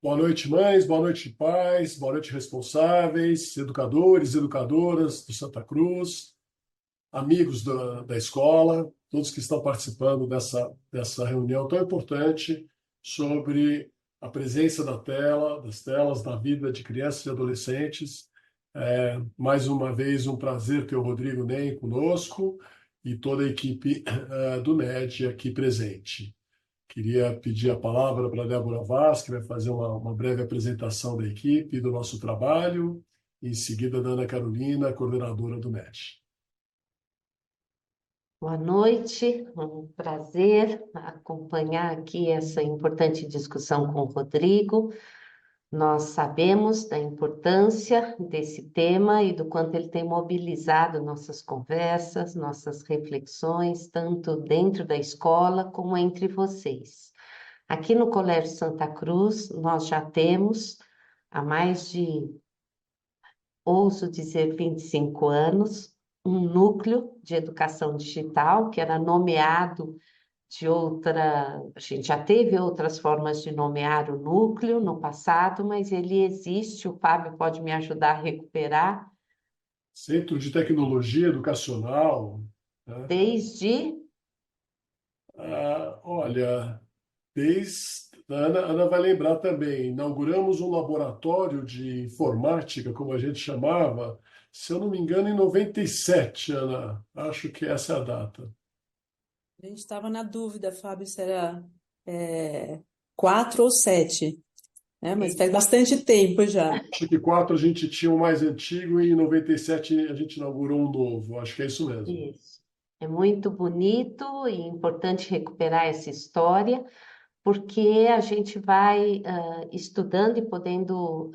Boa noite, mães, boa noite, pais, boa noite, responsáveis, educadores, educadoras do Santa Cruz, amigos da escola, todos que estão participando dessa reunião tão importante sobre a presença das telas na vida de crianças e adolescentes. Mais uma vez, um prazer ter o Rodrigo Nem conosco e toda a equipe do NED aqui presente. Queria pedir a palavra para a Débora Vaz, que vai fazer uma breve apresentação da equipe, do nosso trabalho, e em seguida da Ana Carolina, coordenadora do NET. Boa noite, um prazer acompanhar aqui essa importante discussão com o Rodrigo. Nós sabemos da importância desse tema e do quanto ele tem mobilizado nossas conversas, nossas reflexões, tanto dentro da escola como entre vocês. Aqui no Colégio Santa Cruz, nós já temos há mais de, ouso dizer, 25 anos, um núcleo de educação digital que era nomeado de outra. A gente já teve outras formas de nomear o núcleo no passado, mas ele existe, o Fábio pode me ajudar a recuperar, Centro de Tecnologia Educacional, né? desde. Olha, a Ana vai lembrar também, inauguramos um laboratório de informática, como a gente chamava, se eu não me engano, em 97, Ana. Acho que essa é a data. A gente estava na dúvida, Fábio, se era 4 ou 7, né? Mas faz bastante tempo já. Acho que quatro a gente tinha um mais antigo e em 97 a gente inaugurou um novo. Acho que é isso mesmo. Isso. É muito bonito e importante recuperar essa história, porque a gente vai estudando e podendo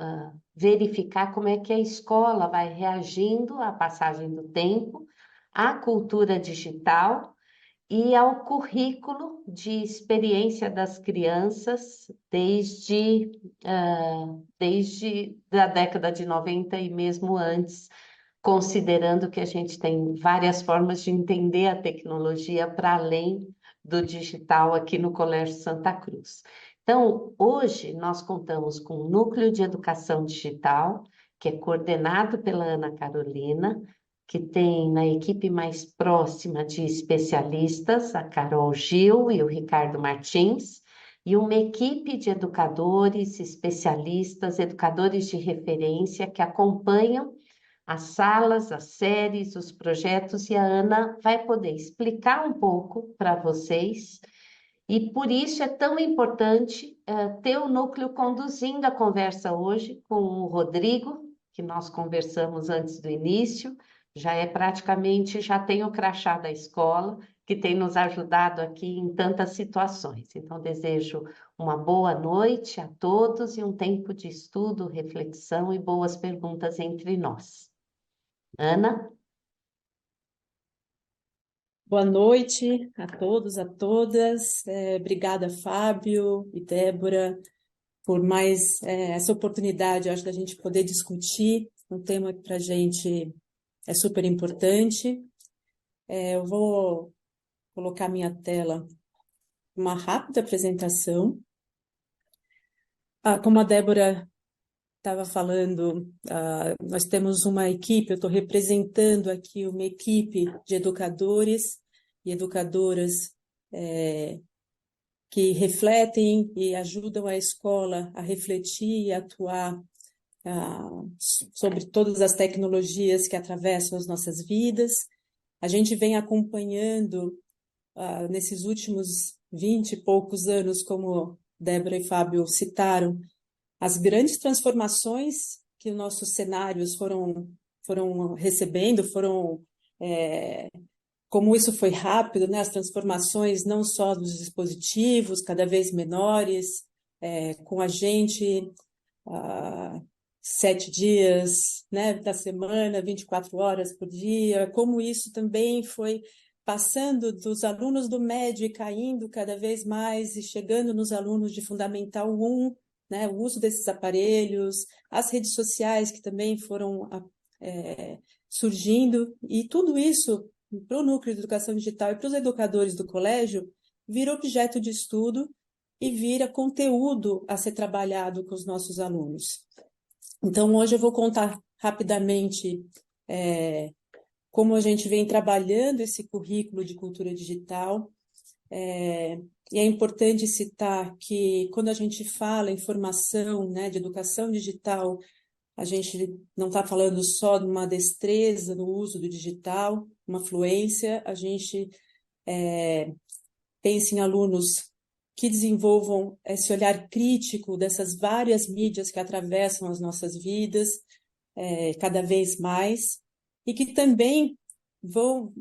verificar como é que a escola vai reagindo à passagem do tempo, à cultura digital e ao currículo de experiência das crianças desde a década de 90 e mesmo antes, considerando que a gente tem várias formas de entender a tecnologia para além do digital aqui no Colégio Santa Cruz. Então, hoje nós contamos com um núcleo de educação digital, que é coordenado pela Ana Carolina, que tem na equipe mais próxima de especialistas, a Carol Gil e o Ricardo Martins, e uma equipe de educadores, especialistas, educadores de referência que acompanham as salas, as séries, os projetos, e a Ana vai poder explicar um pouco para vocês. E por isso é tão importante ter o núcleo conduzindo a conversa hoje com o Rodrigo, que nós conversamos antes do início, já é praticamente, já tem o crachá da escola, que tem nos ajudado aqui em tantas situações. Então, desejo uma boa noite a todos e um tempo de estudo, reflexão e boas perguntas entre nós. Ana? Boa noite a todos, a todas. Obrigada, Fábio e Débora, por mais essa oportunidade, eu acho, da gente poder discutir um tema que para a gente é super importante. Eu vou colocar minha tela, uma rápida apresentação. Como a Débora estava falando, nós temos uma equipe, eu estou representando aqui uma equipe de educadores e educadoras que refletem e ajudam a escola a refletir e atuar sobre todas as tecnologias que atravessam as nossas vidas. A gente vem acompanhando nesses últimos 20 e poucos anos, como Débora e Fábio citaram, as grandes transformações que os nossos cenários foram recebendo, como isso foi rápido, né? As transformações não só dos dispositivos, cada vez menores, com a gente 7 dias, né, da semana, 24 horas por dia, como isso também foi passando dos alunos do médio e caindo cada vez mais e chegando nos alunos de Fundamental 1, né, o uso desses aparelhos, as redes sociais que também foram surgindo, e tudo isso, para o Núcleo de Educação Digital e para os educadores do colégio, vira objeto de estudo e vira conteúdo a ser trabalhado com os nossos alunos. Então, hoje eu vou contar rapidamente como a gente vem trabalhando esse currículo de cultura digital. E é importante citar que quando a gente fala em formação, né, de educação digital, a gente não está falando só de uma destreza no uso do digital, uma fluência, a gente pensa em alunos que desenvolvam esse olhar crítico dessas várias mídias que atravessam as nossas vidas, cada vez mais, e que também vão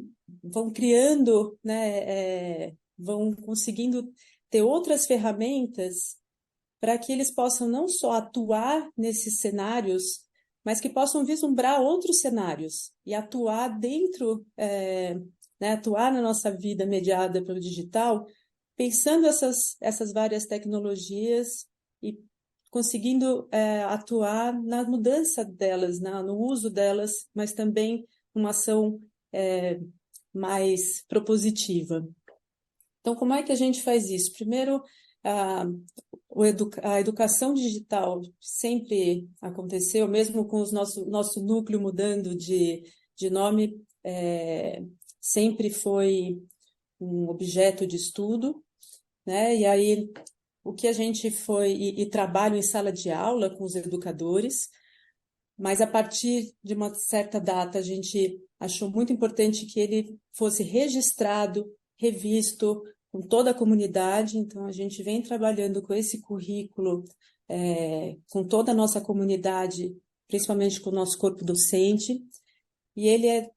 criando, né, vão conseguindo ter outras ferramentas para que eles possam não só atuar nesses cenários, mas que possam vislumbrar outros cenários e atuar dentro, né, atuar na nossa vida mediada pelo digital, pensando essas várias tecnologias e conseguindo atuar na mudança delas, no uso delas, mas também uma ação mais propositiva. Então, como é que a gente faz isso? Primeiro, a educação digital sempre aconteceu, mesmo com o nosso núcleo mudando de nome, sempre foi um objeto de estudo, né? E aí, o que a gente foi, e trabalho em sala de aula com os educadores, mas a partir de uma certa data, a gente achou muito importante que ele fosse registrado, revisto, com toda a comunidade. Então, a gente vem trabalhando com esse currículo, com toda a nossa comunidade, principalmente com o nosso corpo docente, e ele é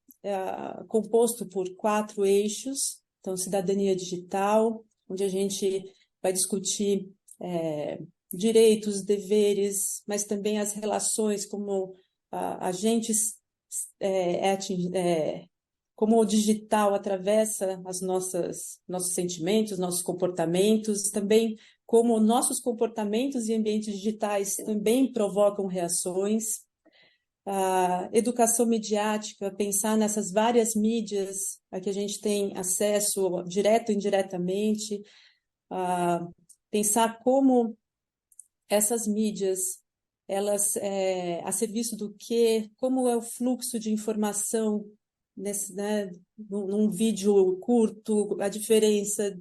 composto por 4 eixos. Então, cidadania digital, onde a gente vai discutir direitos, deveres, mas também as relações, como como o digital atravessa nossos sentimentos, nossos comportamentos, também como nossos comportamentos e ambientes digitais também provocam reações. A educação midiática, pensar nessas várias mídias a que a gente tem acesso direto e indiretamente, pensar como essas mídias, elas, a serviço do quê, como é o fluxo de informação né, num vídeo curto, a diferença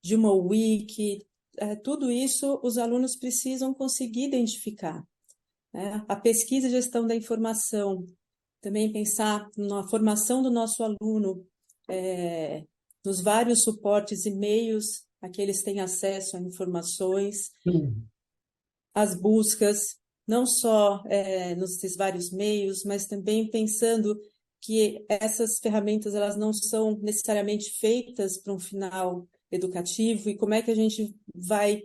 de uma wiki, tudo isso os alunos precisam conseguir identificar. Né? A pesquisa e gestão da informação, também pensar na formação do nosso aluno, nos vários suportes e meios a que eles têm acesso a informações, as buscas, não só nesses vários meios, mas também pensando que essas ferramentas elas não são necessariamente feitas para um final educativo, e como é que a gente vai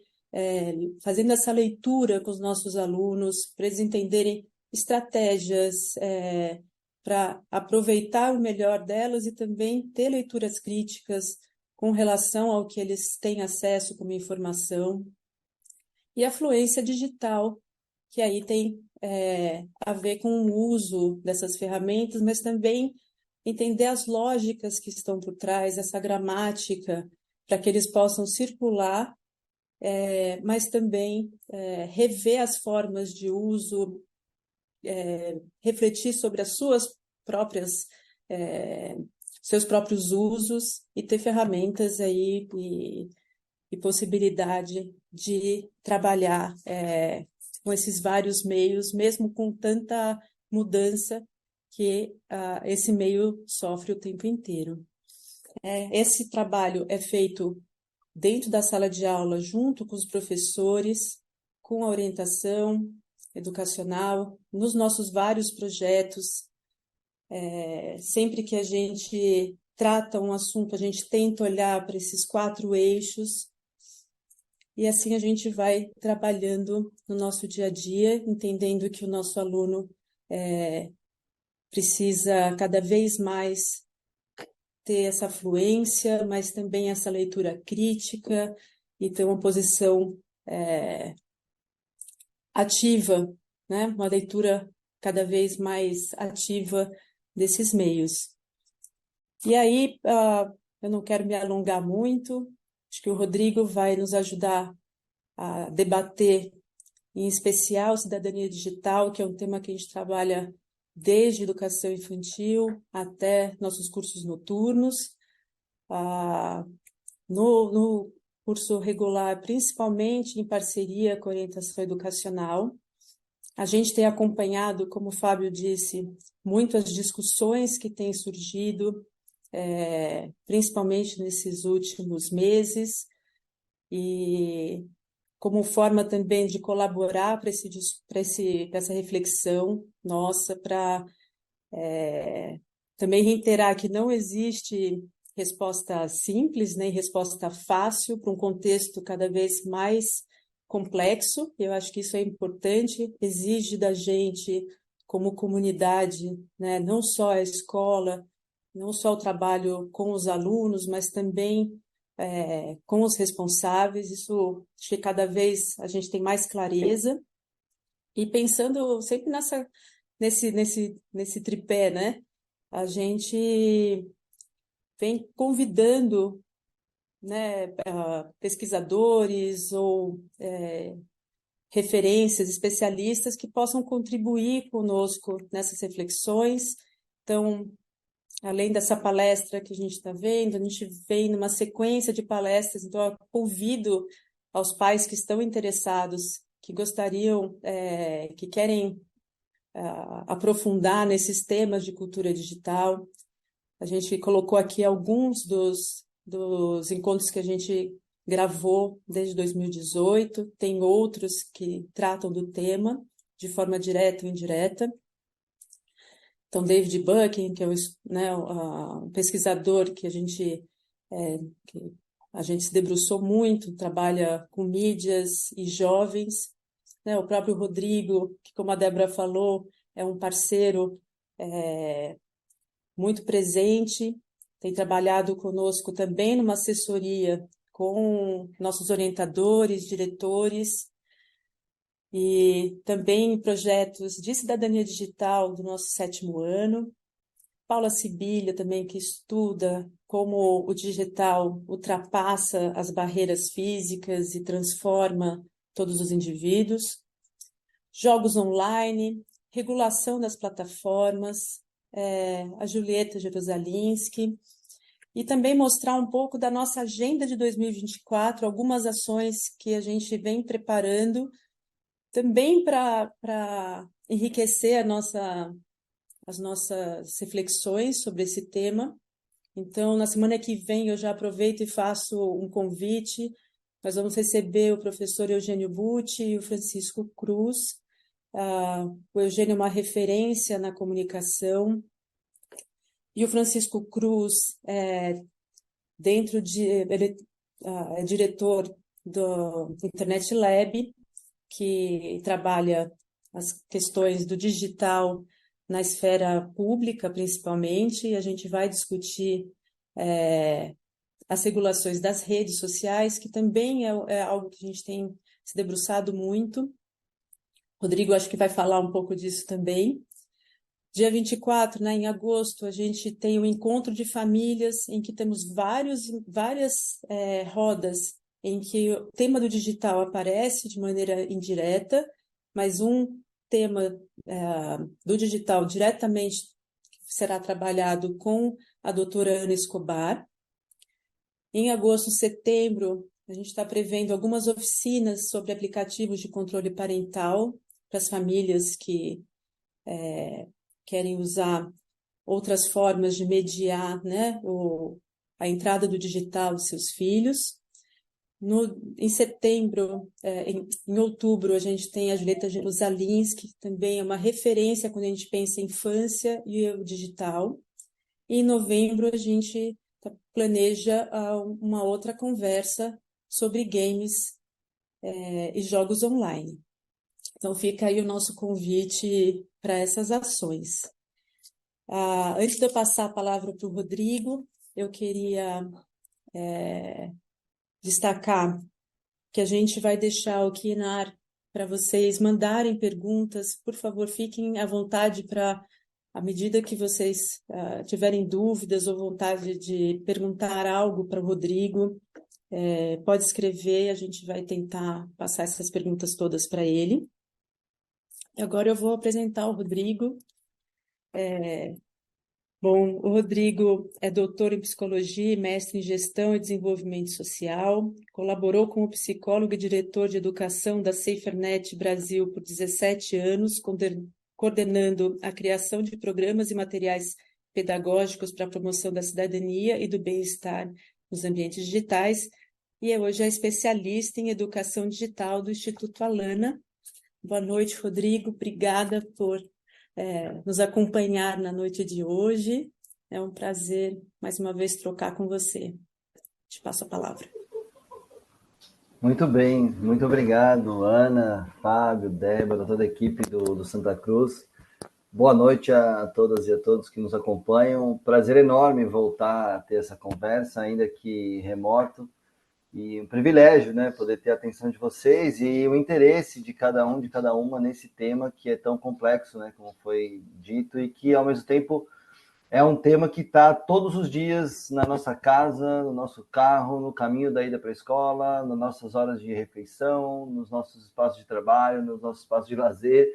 fazendo essa leitura com os nossos alunos, para eles entenderem estratégias para aproveitar o melhor delas e também ter leituras críticas com relação ao que eles têm acesso como informação. E a fluência digital, que aí tem a ver com o uso dessas ferramentas, mas também entender as lógicas que estão por trás, essa gramática, para que eles possam circular, mas também rever as formas de uso, refletir sobre as suas próprias seus próprios usos e ter ferramentas aí e possibilidade de trabalhar com esses vários meios, mesmo com tanta mudança que esse meio sofre o tempo inteiro. Esse trabalho é feito dentro da sala de aula, junto com os professores, com a orientação educacional, nos nossos vários projetos. Sempre que a gente trata um assunto, a gente tenta olhar para esses 4 eixos, e assim a gente vai trabalhando no nosso dia a dia, entendendo que o nosso aluno precisa cada vez mais ter essa fluência, mas também essa leitura crítica e ter uma posição ativa, né? Uma leitura cada vez mais ativa desses meios. E aí, eu não quero me alongar muito, Acho que o Rodrigo vai nos ajudar a debater, em especial, cidadania digital, que é um tema que a gente trabalha desde educação infantil até nossos cursos noturnos. No curso regular, principalmente em parceria com a orientação educacional. A gente tem acompanhado, como o Fábio disse, muitas discussões que têm surgido, principalmente nesses últimos meses, e como forma também de colaborar para essa reflexão nossa, para também reiterar que não existe resposta simples, nem resposta fácil para um contexto cada vez mais complexo. Eu acho que isso é importante, exige da gente, como comunidade, né, não só a escola, não só o trabalho com os alunos, mas também com os responsáveis. Isso, acho que cada vez a gente tem mais clareza. E pensando sempre nesse tripé, né? A gente vem convidando, né, pesquisadores ou referências, especialistas que possam contribuir conosco nessas reflexões. Então, além dessa palestra que a gente está vendo, a gente vem numa sequência de palestras, então eu convido aos pais que estão interessados, que gostariam, que querem aprofundar nesses temas de cultura digital. A gente colocou aqui alguns dos encontros que a gente gravou desde 2018, tem outros que tratam do tema de forma direta ou indireta. Então, David Bucking, que é um pesquisador que a gente se debruçou muito, trabalha com mídias e jovens, né? O próprio Rodrigo, que, como a Débora falou, é um parceiro muito presente, tem trabalhado conosco também numa assessoria com nossos orientadores, diretores, e também em projetos de cidadania digital do nosso 7º ano. Paula Sibilha também, que estuda como o digital ultrapassa as barreiras físicas e transforma todos os indivíduos. Jogos online, regulação das plataformas, a Julieta Jerusalinski, e também mostrar um pouco da nossa agenda de 2024, algumas ações que a gente vem preparando também para enriquecer as nossas reflexões sobre esse tema. Então, na semana que vem, eu já aproveito e faço um convite. Nós vamos receber o professor Eugênio Butti e o Francisco Cruz. O Eugênio é uma referência na comunicação. E o Francisco Cruz, ele é diretor do Internet Lab, que trabalha as questões do digital na esfera pública, principalmente, e a gente vai discutir as regulações das redes sociais, que também é algo que a gente tem se debruçado muito. Rodrigo, acho que vai falar um pouco disso também. Dia 24, né, em agosto, a gente tem um encontro de famílias em que temos várias rodas em que o tema do digital aparece de maneira indireta, mas um tema do digital diretamente será trabalhado com a doutora Ana Escobar. Em agosto, setembro, a gente está prevendo algumas oficinas sobre aplicativos de controle parental para as famílias que querem usar outras formas de mediar, né, a entrada do digital dos seus filhos. Em setembro, em outubro, a gente tem a Julieta Jerusalinski, que também é uma referência quando a gente pensa em infância e o digital. E em novembro, a gente planeja uma outra conversa sobre games e jogos online. Então, fica aí o nosso convite para essas ações. Antes de eu passar a palavra para o Rodrigo, eu queria destacar que a gente vai deixar o Q&A para vocês mandarem perguntas. Por favor, fiquem à vontade para, à medida que vocês tiverem dúvidas ou vontade de perguntar algo para o Rodrigo, pode escrever, a gente vai tentar passar essas perguntas todas para ele. E agora eu vou apresentar o Rodrigo. Bom, o Rodrigo é doutor em psicologia e mestre em gestão e desenvolvimento social, colaborou como psicólogo e diretor de educação da SaferNet Brasil por 17 anos, coordenando a criação de programas e materiais pedagógicos para a promoção da cidadania e do bem-estar nos ambientes digitais, e hoje é especialista em educação digital do Instituto Alana. Boa noite, Rodrigo. Obrigada por nos acompanhar na noite de hoje. É um prazer, mais uma vez, trocar com você. Te passo a palavra. Muito bem, muito obrigado, Ana, Fábio, Débora, toda a equipe do Santa Cruz. Boa noite a todas e a todos que nos acompanham. Prazer enorme voltar a ter essa conversa, ainda que remoto. E um privilégio, né, poder ter a atenção de vocês e o interesse de cada um, de cada uma nesse tema que é tão complexo, né, como foi dito, e que, ao mesmo tempo, é um tema que está todos os dias na nossa casa, no nosso carro, no caminho da ida para a escola, nas nossas horas de refeição, nos nossos espaços de trabalho, nos nossos espaços de lazer.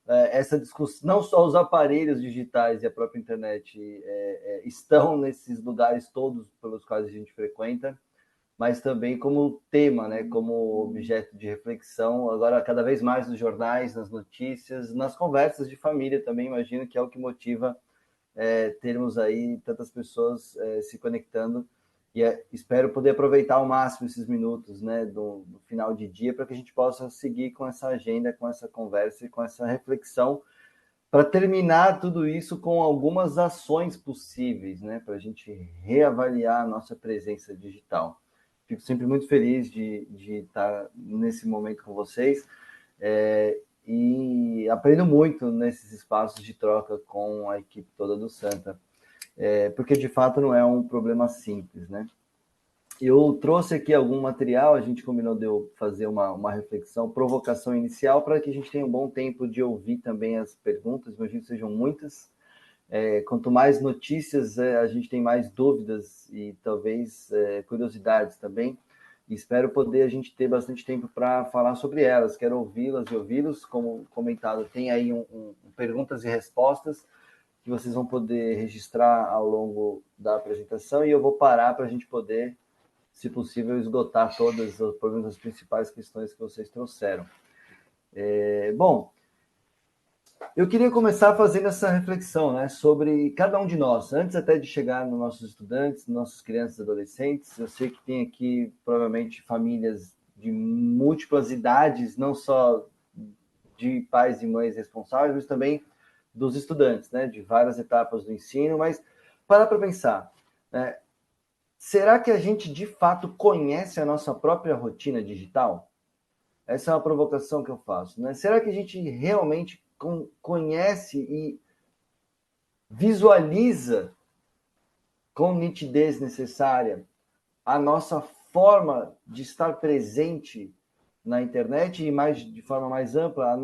Essa discussão, não só os aparelhos digitais e a própria internet estão nesses lugares todos pelos quais a gente frequenta, mas também como tema, né, como objeto de reflexão, agora cada vez mais nos jornais, nas notícias, nas conversas de família também, imagino que é o que motiva termos aí tantas pessoas se conectando, e espero poder aproveitar ao máximo esses minutos, né, do final de dia, para que a gente possa seguir com essa agenda, com essa conversa e com essa reflexão, para terminar tudo isso com algumas ações possíveis, né, para a gente reavaliar a nossa presença digital. Fico sempre muito feliz de estar nesse momento com vocês e aprendo muito nesses espaços de troca com a equipe toda do Santa, porque de fato não é um problema simples, né? Eu trouxe aqui algum material, a gente combinou de eu fazer uma reflexão, provocação inicial, para que a gente tenha um bom tempo de ouvir também as perguntas, imagino que sejam muitas. Quanto mais notícias, a gente tem mais dúvidas e talvez curiosidades também. E espero poder a gente ter bastante tempo para falar sobre elas. Quero ouvi-las e ouvi-los. Como comentado, tem aí perguntas e respostas que vocês vão poder registrar ao longo da apresentação, e eu vou parar para a gente poder, se possível, esgotar todas as, pelo menos, as principais questões que vocês trouxeram. Bom, eu queria começar fazendo essa reflexão, né, sobre cada um de nós, antes até de chegar nos nossos estudantes, nossas crianças e adolescentes. Eu sei que tem aqui, provavelmente, famílias de múltiplas idades, não só de pais e mães responsáveis, mas também dos estudantes, né, de várias etapas do ensino. Mas para pensar, né, será que a gente, de fato, conhece a nossa própria rotina digital? Essa é uma provocação que eu faço, né? Será que a gente realmente conhece e visualiza com nitidez necessária a nossa forma de estar presente na internet e, de forma mais ampla,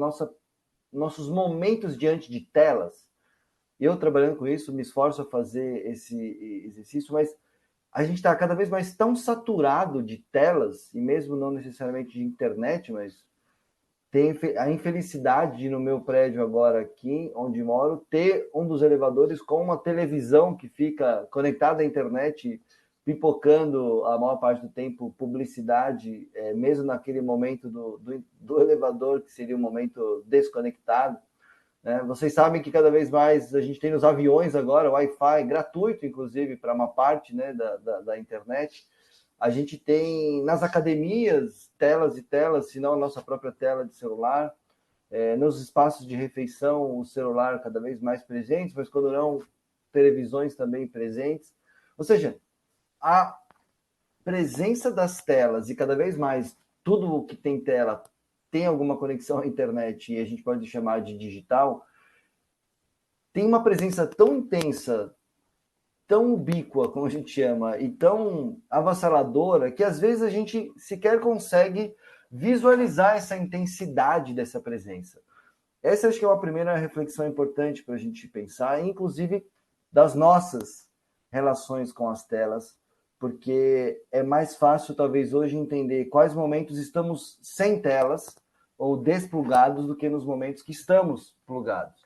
nossos momentos diante de telas? Eu, trabalhando com isso, me esforço a fazer esse exercício, mas a gente está cada vez mais tão saturado de telas, e mesmo não necessariamente de internet, mas tem a infelicidade de, no meu prédio agora aqui, onde moro, ter um dos elevadores com uma televisão que fica conectada à internet, pipocando a maior parte do tempo publicidade, mesmo naquele momento do elevador, que seria um momento desconectado. Vocês sabem que cada vez mais a gente tem nos aviões agora Wi-Fi gratuito, inclusive, para uma parte, né, da internet. A gente tem nas academias telas e telas, se não a nossa própria tela de celular. Nos espaços de refeição, o celular cada vez mais presente, mas quando não, televisões também presentes. Ou seja, a presença das telas, e cada vez mais tudo o que tem tela tem alguma conexão à internet, e a gente pode chamar de digital, tem uma presença tão intensa, tão ubíqua, como a gente chama, e tão avassaladora, que às vezes a gente sequer consegue visualizar essa intensidade dessa presença. Essa acho que é uma primeira reflexão importante para a gente pensar, inclusive das nossas relações com as telas, porque é mais fácil, talvez, hoje entender quais momentos estamos sem telas ou desplugados do que nos momentos que estamos plugados.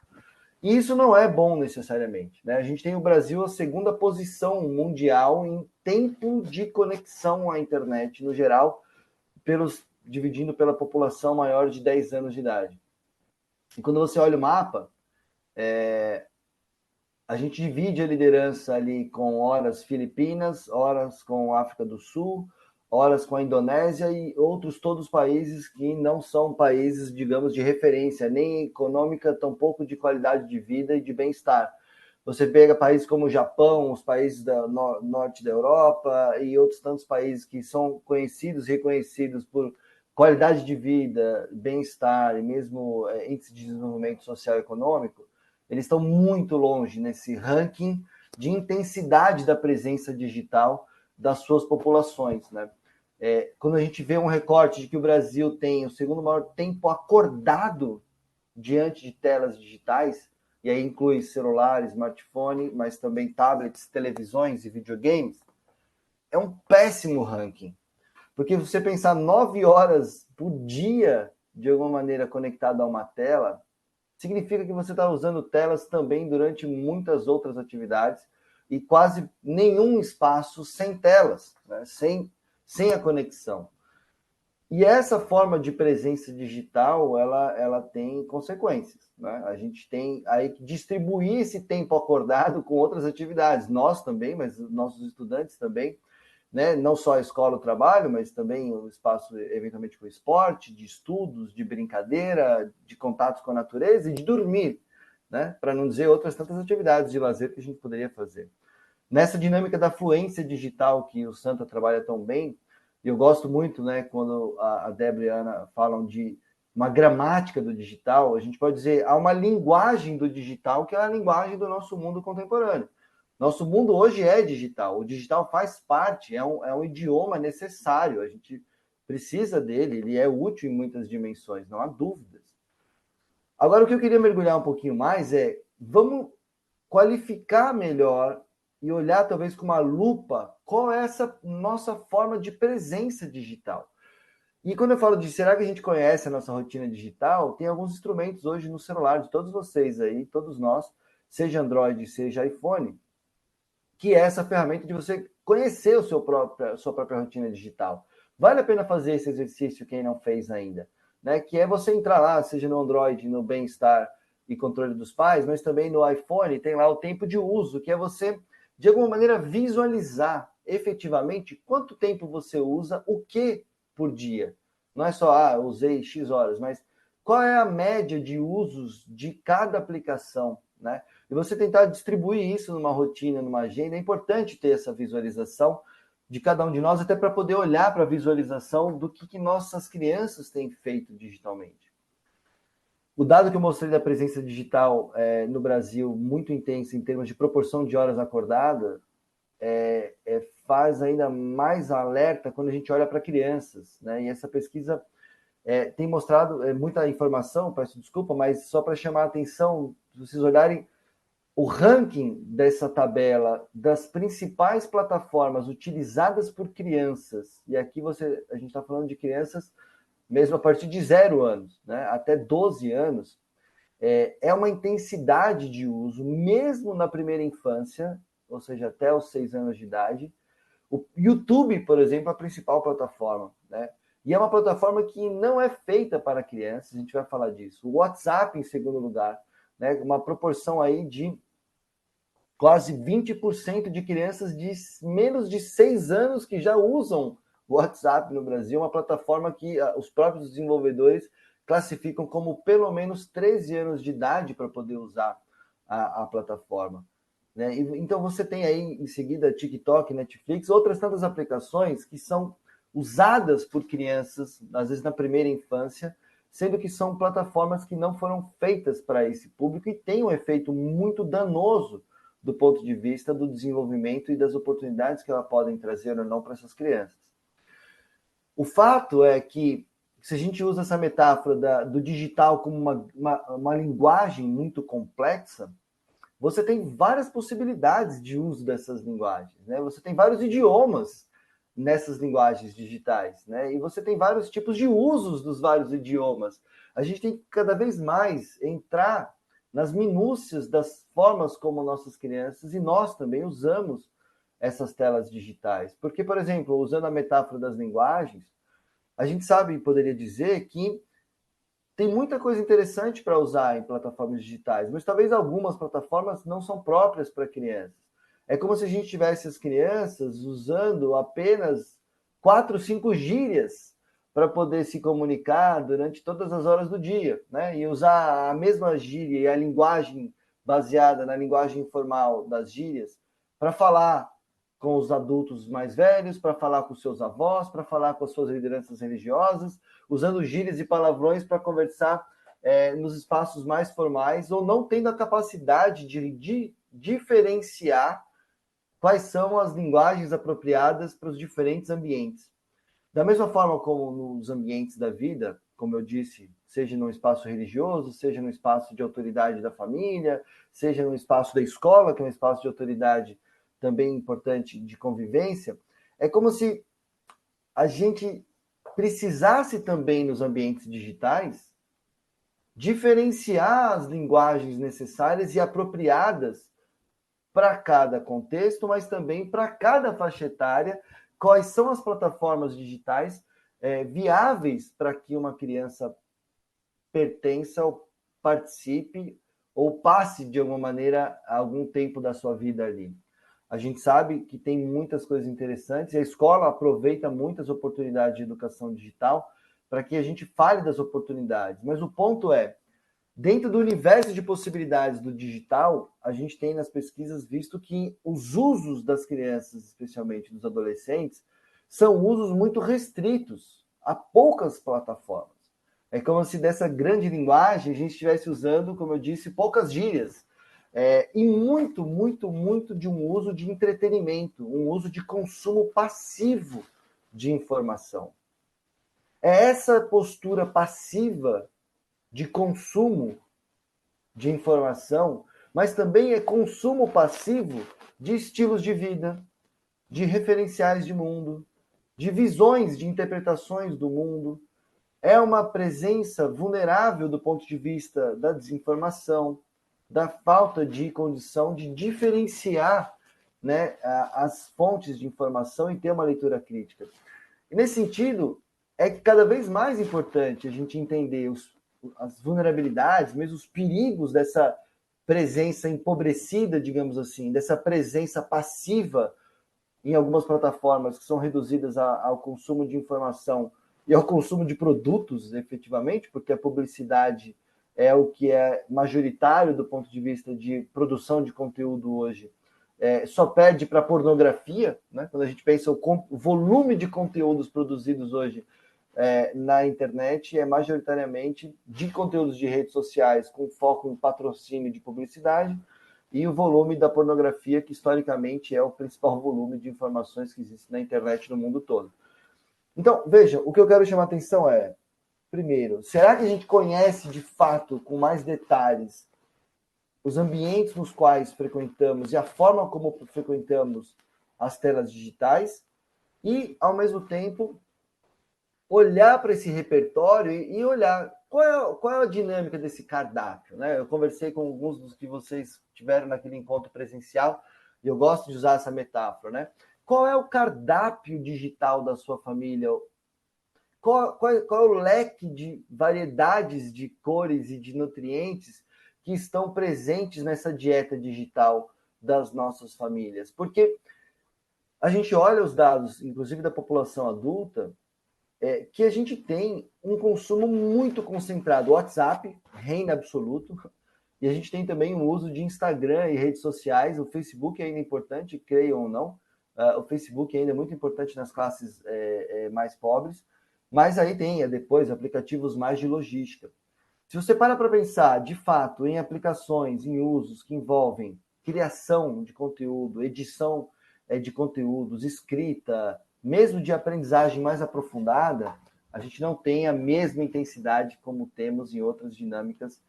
E isso não é bom necessariamente, né? A gente tem o Brasil a segunda posição mundial em tempo de conexão à internet, no geral, dividindo pela população maior de 10 anos de idade. E quando você olha o mapa, a gente divide a liderança ali com horas Filipinas, horas com África do Sul, horas com a Indonésia e outros todos países que não são países, digamos, de referência, nem econômica, tampouco de qualidade de vida e de bem-estar. Você pega países como o Japão, os países do norte da Europa e outros tantos países que são conhecidos, reconhecidos por qualidade de vida, bem-estar e mesmo índice de desenvolvimento social e econômico, eles estão muito longe nesse ranking de intensidade da presença digital das suas populações, né? Quando a gente vê um recorte de que o Brasil tem o segundo maior tempo acordado diante de telas digitais, e aí inclui celular, smartphone, mas também tablets, televisões e videogames, é um péssimo ranking. Porque você pensar 9 horas por dia, de alguma maneira, conectado a uma tela, significa que você está usando telas também durante muitas outras atividades e quase nenhum espaço sem telas, né? sem a conexão. E essa forma de presença digital, ela tem consequências, né? A gente tem aí que distribuir esse tempo acordado com outras atividades. Nós também, mas nossos estudantes também, né? Não só a escola, o trabalho, mas também o espaço, eventualmente, com o esporte, de estudos, de brincadeira, de contatos com a natureza e de dormir, né? Para não dizer outras tantas atividades de lazer que a gente poderia fazer. Nessa dinâmica da fluência digital que o Santa trabalha tão bem, eu gosto muito, né, quando a Débora e a Ana falam de uma gramática do digital, a gente pode dizer, há uma linguagem do digital que é a linguagem do nosso mundo contemporâneo. Nosso mundo hoje é digital, o digital faz parte, é um idioma necessário, a gente precisa dele, ele é útil em muitas dimensões, não há dúvidas. Agora, o que eu queria mergulhar um pouquinho mais vamos qualificar melhor e olhar talvez com uma lupa qual é essa nossa forma de presença digital. E quando eu falo de será que a gente conhece a nossa rotina digital, tem alguns instrumentos hoje no celular de todos vocês aí, todos nós, seja Android, seja iPhone, que é essa ferramenta de você conhecer a sua própria rotina digital. Vale a pena fazer esse exercício quem não fez ainda, né? Que é você entrar lá, seja no Android, no Bem-Estar e Controle dos Pais, mas também no iPhone tem lá o tempo de uso, que é você, de alguma maneira, visualizar efetivamente quanto tempo você usa, o que por dia. Não é só, usei X horas, mas qual é a média de usos de cada aplicação, né? E você tentar distribuir isso numa rotina, numa agenda, é importante ter essa visualização de cada um de nós, até para poder olhar para a visualização do que nossas crianças têm feito digitalmente. O dado que eu mostrei da presença digital no Brasil, muito intensa em termos de proporção de horas acordadas, faz ainda mais alerta quando a gente olha para crianças, né? E essa pesquisa tem mostrado muita informação, peço desculpa, mas só para chamar a atenção, se vocês olharem o ranking dessa tabela das principais plataformas utilizadas por crianças, e aqui a gente está falando de crianças mesmo a partir de 0 anos, né, até 12 anos, é uma intensidade de uso, mesmo na primeira infância, ou seja, até os 6 anos de idade. O YouTube, por exemplo, é a principal plataforma, né? E é uma plataforma que não é feita para crianças, a gente vai falar disso. O WhatsApp, em segundo lugar, né? Uma proporção aí de quase 20% de crianças de menos de 6 anos que já usam o WhatsApp no Brasil, uma plataforma que os próprios desenvolvedores classificam como pelo menos 13 anos de idade para poder usar a plataforma, né? Então você tem aí em seguida TikTok, Netflix, outras tantas aplicações que são usadas por crianças, às vezes na primeira infância, sendo que são plataformas que não foram feitas para esse público e têm um efeito muito danoso do ponto de vista do desenvolvimento e das oportunidades que elas podem trazer ou não para essas crianças. O fato é que, se a gente usa essa metáfora do digital como uma linguagem muito complexa, você tem várias possibilidades de uso dessas linguagens, né? Você tem vários idiomas nessas linguagens digitais, né? E você tem vários tipos de usos dos vários idiomas. A gente tem que cada vez mais entrar nas minúcias das formas como nossas crianças e nós também usamos essas telas digitais. Porque, por exemplo, usando a metáfora das linguagens, a gente sabe, poderia dizer, que tem muita coisa interessante para usar em plataformas digitais, mas talvez algumas plataformas não são próprias para crianças. É como se a gente tivesse as crianças usando apenas 4, 5 gírias para poder se comunicar durante todas as horas do dia, né? E usar a mesma gíria e a linguagem baseada na linguagem informal das gírias para falar com os adultos mais velhos, para falar com seus avós, para falar com as suas lideranças religiosas, usando gírias e palavrões para conversar nos espaços mais formais, ou não tendo a capacidade de diferenciar quais são as linguagens apropriadas para os diferentes ambientes. Da mesma forma como nos ambientes da vida, como eu disse, seja no espaço religioso, seja no espaço de autoridade da família, seja no espaço da escola, que é um espaço de autoridade também importante de convivência, é como se a gente precisasse também nos ambientes digitais diferenciar as linguagens necessárias e apropriadas para cada contexto, mas também para cada faixa etária, quais são as plataformas digitais viáveis para que uma criança pertença ou participe ou passe de alguma maneira algum tempo da sua vida ali. A gente sabe que tem muitas coisas interessantes e a escola aproveita muitas oportunidades de educação digital para que a gente fale das oportunidades. Mas o ponto é, dentro do universo de possibilidades do digital, a gente tem nas pesquisas visto que os usos das crianças, especialmente dos adolescentes, são usos muito restritos a poucas plataformas. É como se dessa grande linguagem a gente estivesse usando, como eu disse, poucas gírias. E muito, muito, muito de um uso de entretenimento, um uso de consumo passivo de informação. É essa postura passiva de consumo de informação, mas também é consumo passivo de estilos de vida, de referenciais de mundo, de visões, de interpretações do mundo. É uma presença vulnerável do ponto de vista da desinformação, da falta de condição de diferenciar, né, as fontes de informação e ter uma leitura crítica. E nesse sentido, é que cada vez mais importante a gente entender as vulnerabilidades, mesmo os perigos dessa presença empobrecida, digamos assim, dessa presença passiva em algumas plataformas que são reduzidas ao consumo de informação e ao consumo de produtos, efetivamente, porque a publicidade é o que é majoritário do ponto de vista de produção de conteúdo hoje. Só perde para a pornografia, né? Quando a gente pensa o volume de conteúdos produzidos hoje na internet é majoritariamente de conteúdos de redes sociais com foco em patrocínio de publicidade e o volume da pornografia, que historicamente é o principal volume de informações que existe na internet no mundo todo. Então, veja, o que eu quero chamar a atenção é, primeiro, será que a gente conhece de fato, com mais detalhes, os ambientes nos quais frequentamos e a forma como frequentamos as telas digitais? E, ao mesmo tempo, olhar para esse repertório e olhar qual é a dinâmica desse cardápio, né? Eu conversei com alguns dos que vocês tiveram naquele encontro presencial e eu gosto de usar essa metáfora, né? Qual é o cardápio digital da sua família? Qual é o leque de variedades de cores e de nutrientes que estão presentes nessa dieta digital das nossas famílias? Porque a gente olha os dados, inclusive da população adulta, que a gente tem um consumo muito concentrado. O WhatsApp reina absoluto, e a gente tem também o uso de Instagram e redes sociais. O Facebook ainda é importante, creiam ou não. O Facebook ainda é muito importante nas classes mais pobres, mas aí tem depois aplicativos mais de logística. Se você para pensar, de fato, em aplicações, em usos que envolvem criação de conteúdo, edição de conteúdos, escrita, mesmo de aprendizagem mais aprofundada, a gente não tem a mesma intensidade como temos em outras dinâmicas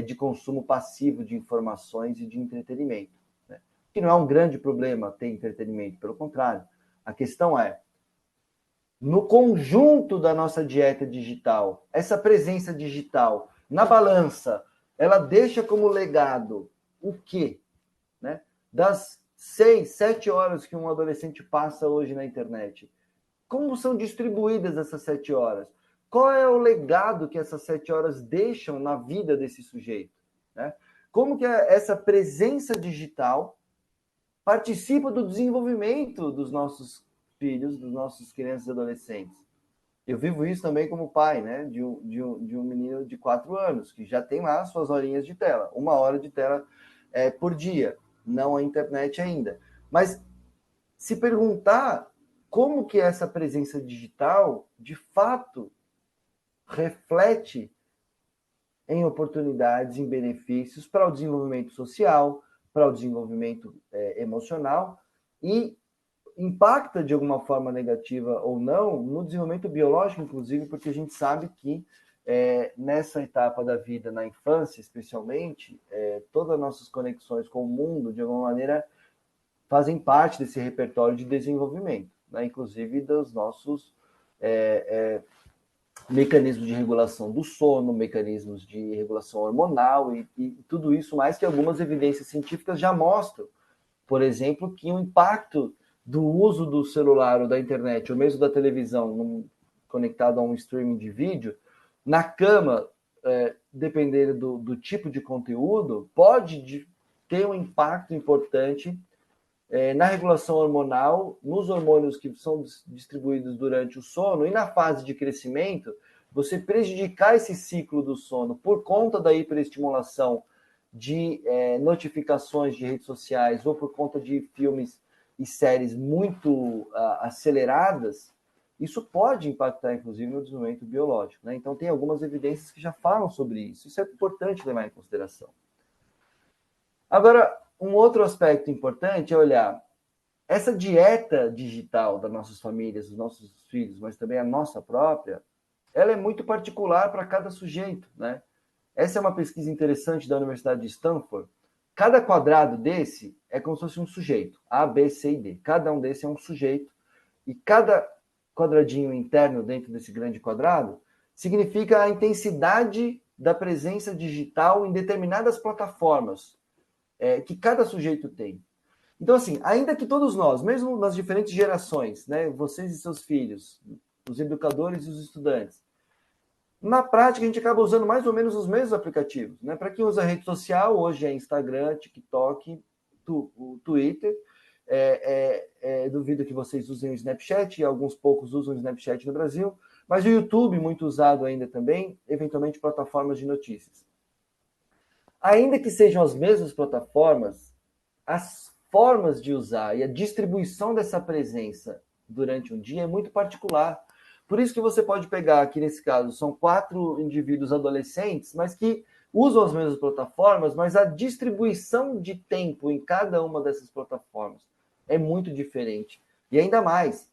de consumo passivo de informações e de entretenimento, né? Que não é um grande problema ter entretenimento, pelo contrário. A questão é, no conjunto da nossa dieta digital, essa presença digital na balança, ela deixa como legado o quê? Né? Das 6, 7 horas que um adolescente passa hoje na internet, como são distribuídas essas 7 horas? Qual é o legado que essas 7 horas deixam na vida desse sujeito? Né? Como que essa presença digital participa do desenvolvimento dos nossos filhos, dos nossos crianças e adolescentes? Eu vivo isso também como pai, né? De um menino de 4 anos, que já tem lá suas horinhas de tela, 1 hora de tela por dia, não a internet ainda. Mas se perguntar como que essa presença digital, de fato, reflete em oportunidades, em benefícios para o desenvolvimento social, para o desenvolvimento emocional e impacta de alguma forma negativa ou não no desenvolvimento biológico, inclusive, porque a gente sabe que nessa etapa da vida, na infância especialmente, todas as nossas conexões com o mundo, de alguma maneira, fazem parte desse repertório de desenvolvimento, né? Inclusive dos nossos mecanismos de regulação do sono, mecanismos de regulação hormonal e tudo isso mais que algumas evidências científicas já mostram. Por exemplo, que o impacto do uso do celular ou da internet, ou mesmo da televisão, conectado a um streaming de vídeo, na cama, dependendo do tipo de conteúdo, pode ter um impacto importante na regulação hormonal, nos hormônios que são distribuídos durante o sono e na fase de crescimento, você prejudicar esse ciclo do sono por conta da hiperestimulação de notificações de redes sociais ou por conta de filmes e séries muito aceleradas, isso pode impactar, inclusive, no desenvolvimento biológico, né? Então, tem algumas evidências que já falam sobre isso. Isso é importante levar em consideração. Agora, um outro aspecto importante é olhar essa dieta digital das nossas famílias, dos nossos filhos, mas também a nossa própria, ela é muito particular para cada sujeito, né? Essa é uma pesquisa interessante da Universidade de Stanford. Cada quadrado desse é como se fosse um sujeito, A, B, C e D. Cada um desse é um sujeito e cada quadradinho interno dentro desse grande quadrado significa a intensidade da presença digital em determinadas plataformas que cada sujeito tem. Então, assim, ainda que todos nós, mesmo nas diferentes gerações, né, vocês e seus filhos, os educadores e os estudantes, na prática a gente acaba usando mais ou menos os mesmos aplicativos, né? Para quem usa rede social, hoje é Instagram, TikTok, o Twitter. Duvido que vocês usem o Snapchat, e alguns poucos usam o Snapchat no Brasil, mas o YouTube, muito usado ainda também, eventualmente plataformas de notícias. Ainda que sejam as mesmas plataformas, as formas de usar e a distribuição dessa presença durante um dia é muito particular. Por isso que você pode pegar, aqui nesse caso, são 4 indivíduos adolescentes, mas que usam as mesmas plataformas, mas a distribuição de tempo em cada uma dessas plataformas é muito diferente. E ainda mais,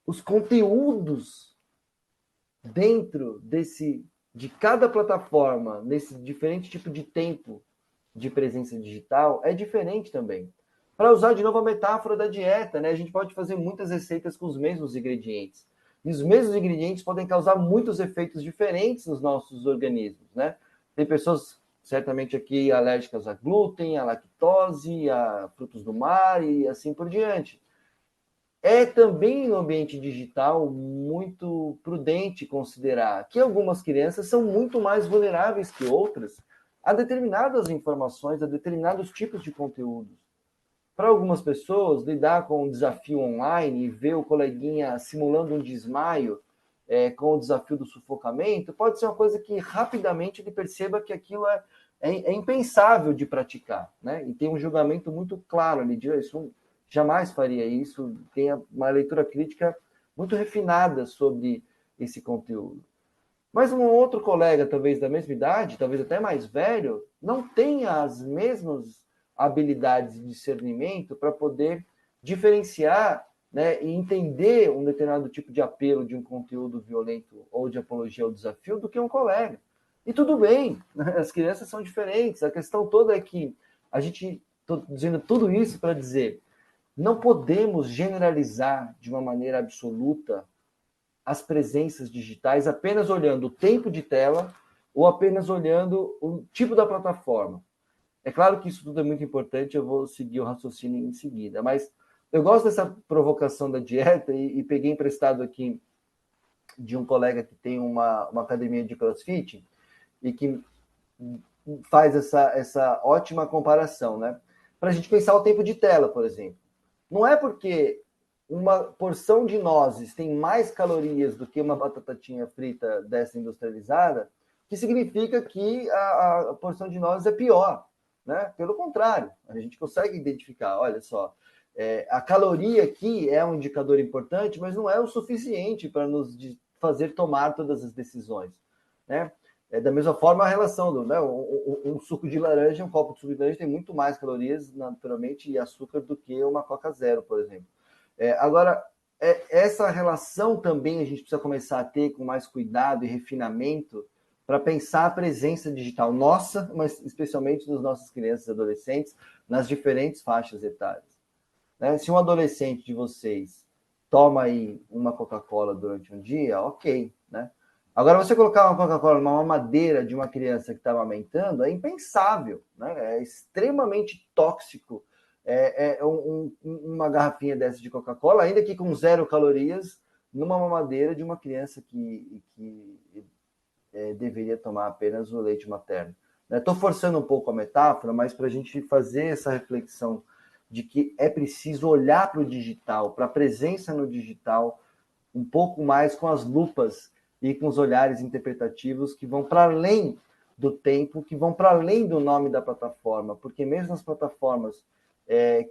os conteúdos dentro de cada plataforma, nesse diferente tipo de tempo de presença digital, é diferente também. Para usar de novo a metáfora da dieta, né? A gente pode fazer muitas receitas com os mesmos ingredientes. E os mesmos ingredientes podem causar muitos efeitos diferentes nos nossos organismos, né? Tem pessoas, certamente aqui, alérgicas a glúten, a lactose, a frutos do mar e assim por diante. É também no ambiente digital muito prudente considerar que algumas crianças são muito mais vulneráveis que outras a determinadas informações, a determinados tipos de conteúdos. Para algumas pessoas, lidar com um desafio online e ver o coleguinha simulando um desmaio com o desafio do sufocamento pode ser uma coisa que rapidamente ele perceba que aquilo é impensável de praticar, né? E tem um julgamento muito claro ali, de isso jamais faria isso, tem uma leitura crítica muito refinada sobre esse conteúdo. Mas um outro colega, talvez da mesma idade, talvez até mais velho, não tenha as mesmas habilidades de discernimento para poder diferenciar, né, e entender um determinado tipo de apelo de um conteúdo violento ou de apologia ao desafio do que um colega. E tudo bem, né? As crianças são diferentes. A questão toda é que estou dizendo tudo isso para dizer, não podemos generalizar de uma maneira absoluta as presenças digitais apenas olhando o tempo de tela ou apenas olhando o tipo da plataforma. É claro que isso tudo é muito importante, eu vou seguir o raciocínio em seguida, mas eu gosto dessa provocação da dieta e peguei emprestado aqui de um colega que tem uma academia de CrossFit e que faz essa ótima comparação, né? Para a gente pensar o tempo de tela, por exemplo. Não é porque uma porção de nozes tem mais calorias do que uma batatinha frita dessa industrializada, que significa que a porção de nozes é pior, né? Pelo contrário, a gente consegue identificar, olha só, a caloria aqui é um indicador importante, mas não é o suficiente para nos fazer tomar todas as decisões, né? Da mesma forma, a relação do, né, um suco de laranja, um copo de suco de laranja tem muito mais calorias, naturalmente, e açúcar do que uma Coca Zero, por exemplo. Agora, essa relação também a gente precisa começar a ter com mais cuidado e refinamento para pensar a presença digital nossa, mas especialmente das nossas crianças e adolescentes, nas diferentes faixas etárias. Né? Se um adolescente de vocês toma aí uma Coca-Cola durante um dia, ok, né? Agora, você colocar uma Coca-Cola numa mamadeira de uma criança que está amamentando é impensável, né? É extremamente tóxico uma garrafinha dessa de Coca-Cola, ainda que com 0 calorias, numa mamadeira de uma criança que deveria tomar apenas o leite materno. Estou forçando um pouco a metáfora, mas para a gente fazer essa reflexão de que é preciso olhar para o digital, para a presença no digital, um pouco mais com as lupas e com os olhares interpretativos que vão para além do tempo, que vão para além do nome da plataforma, porque mesmo as plataformas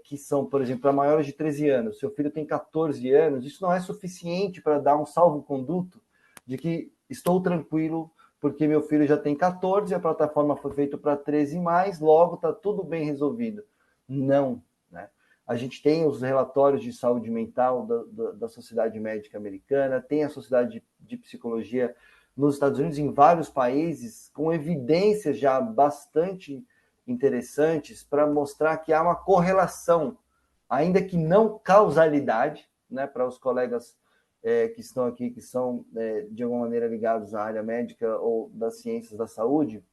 que são, por exemplo, para maiores de 13 anos, seu filho tem 14 anos, isso não é suficiente para dar um salvo-conduto de que estou tranquilo porque meu filho já tem 14 e a plataforma foi feita para 13 mais, logo está tudo bem resolvido. Não, né? A gente tem os relatórios de saúde mental da Sociedade Médica Americana, tem a Sociedade de Psicologia nos Estados Unidos, em vários países, com evidências já bastante interessantes para mostrar que há uma correlação, ainda que não causalidade, né, para os colegas que estão aqui, que são de alguma maneira ligados à área médica ou das ciências da saúde,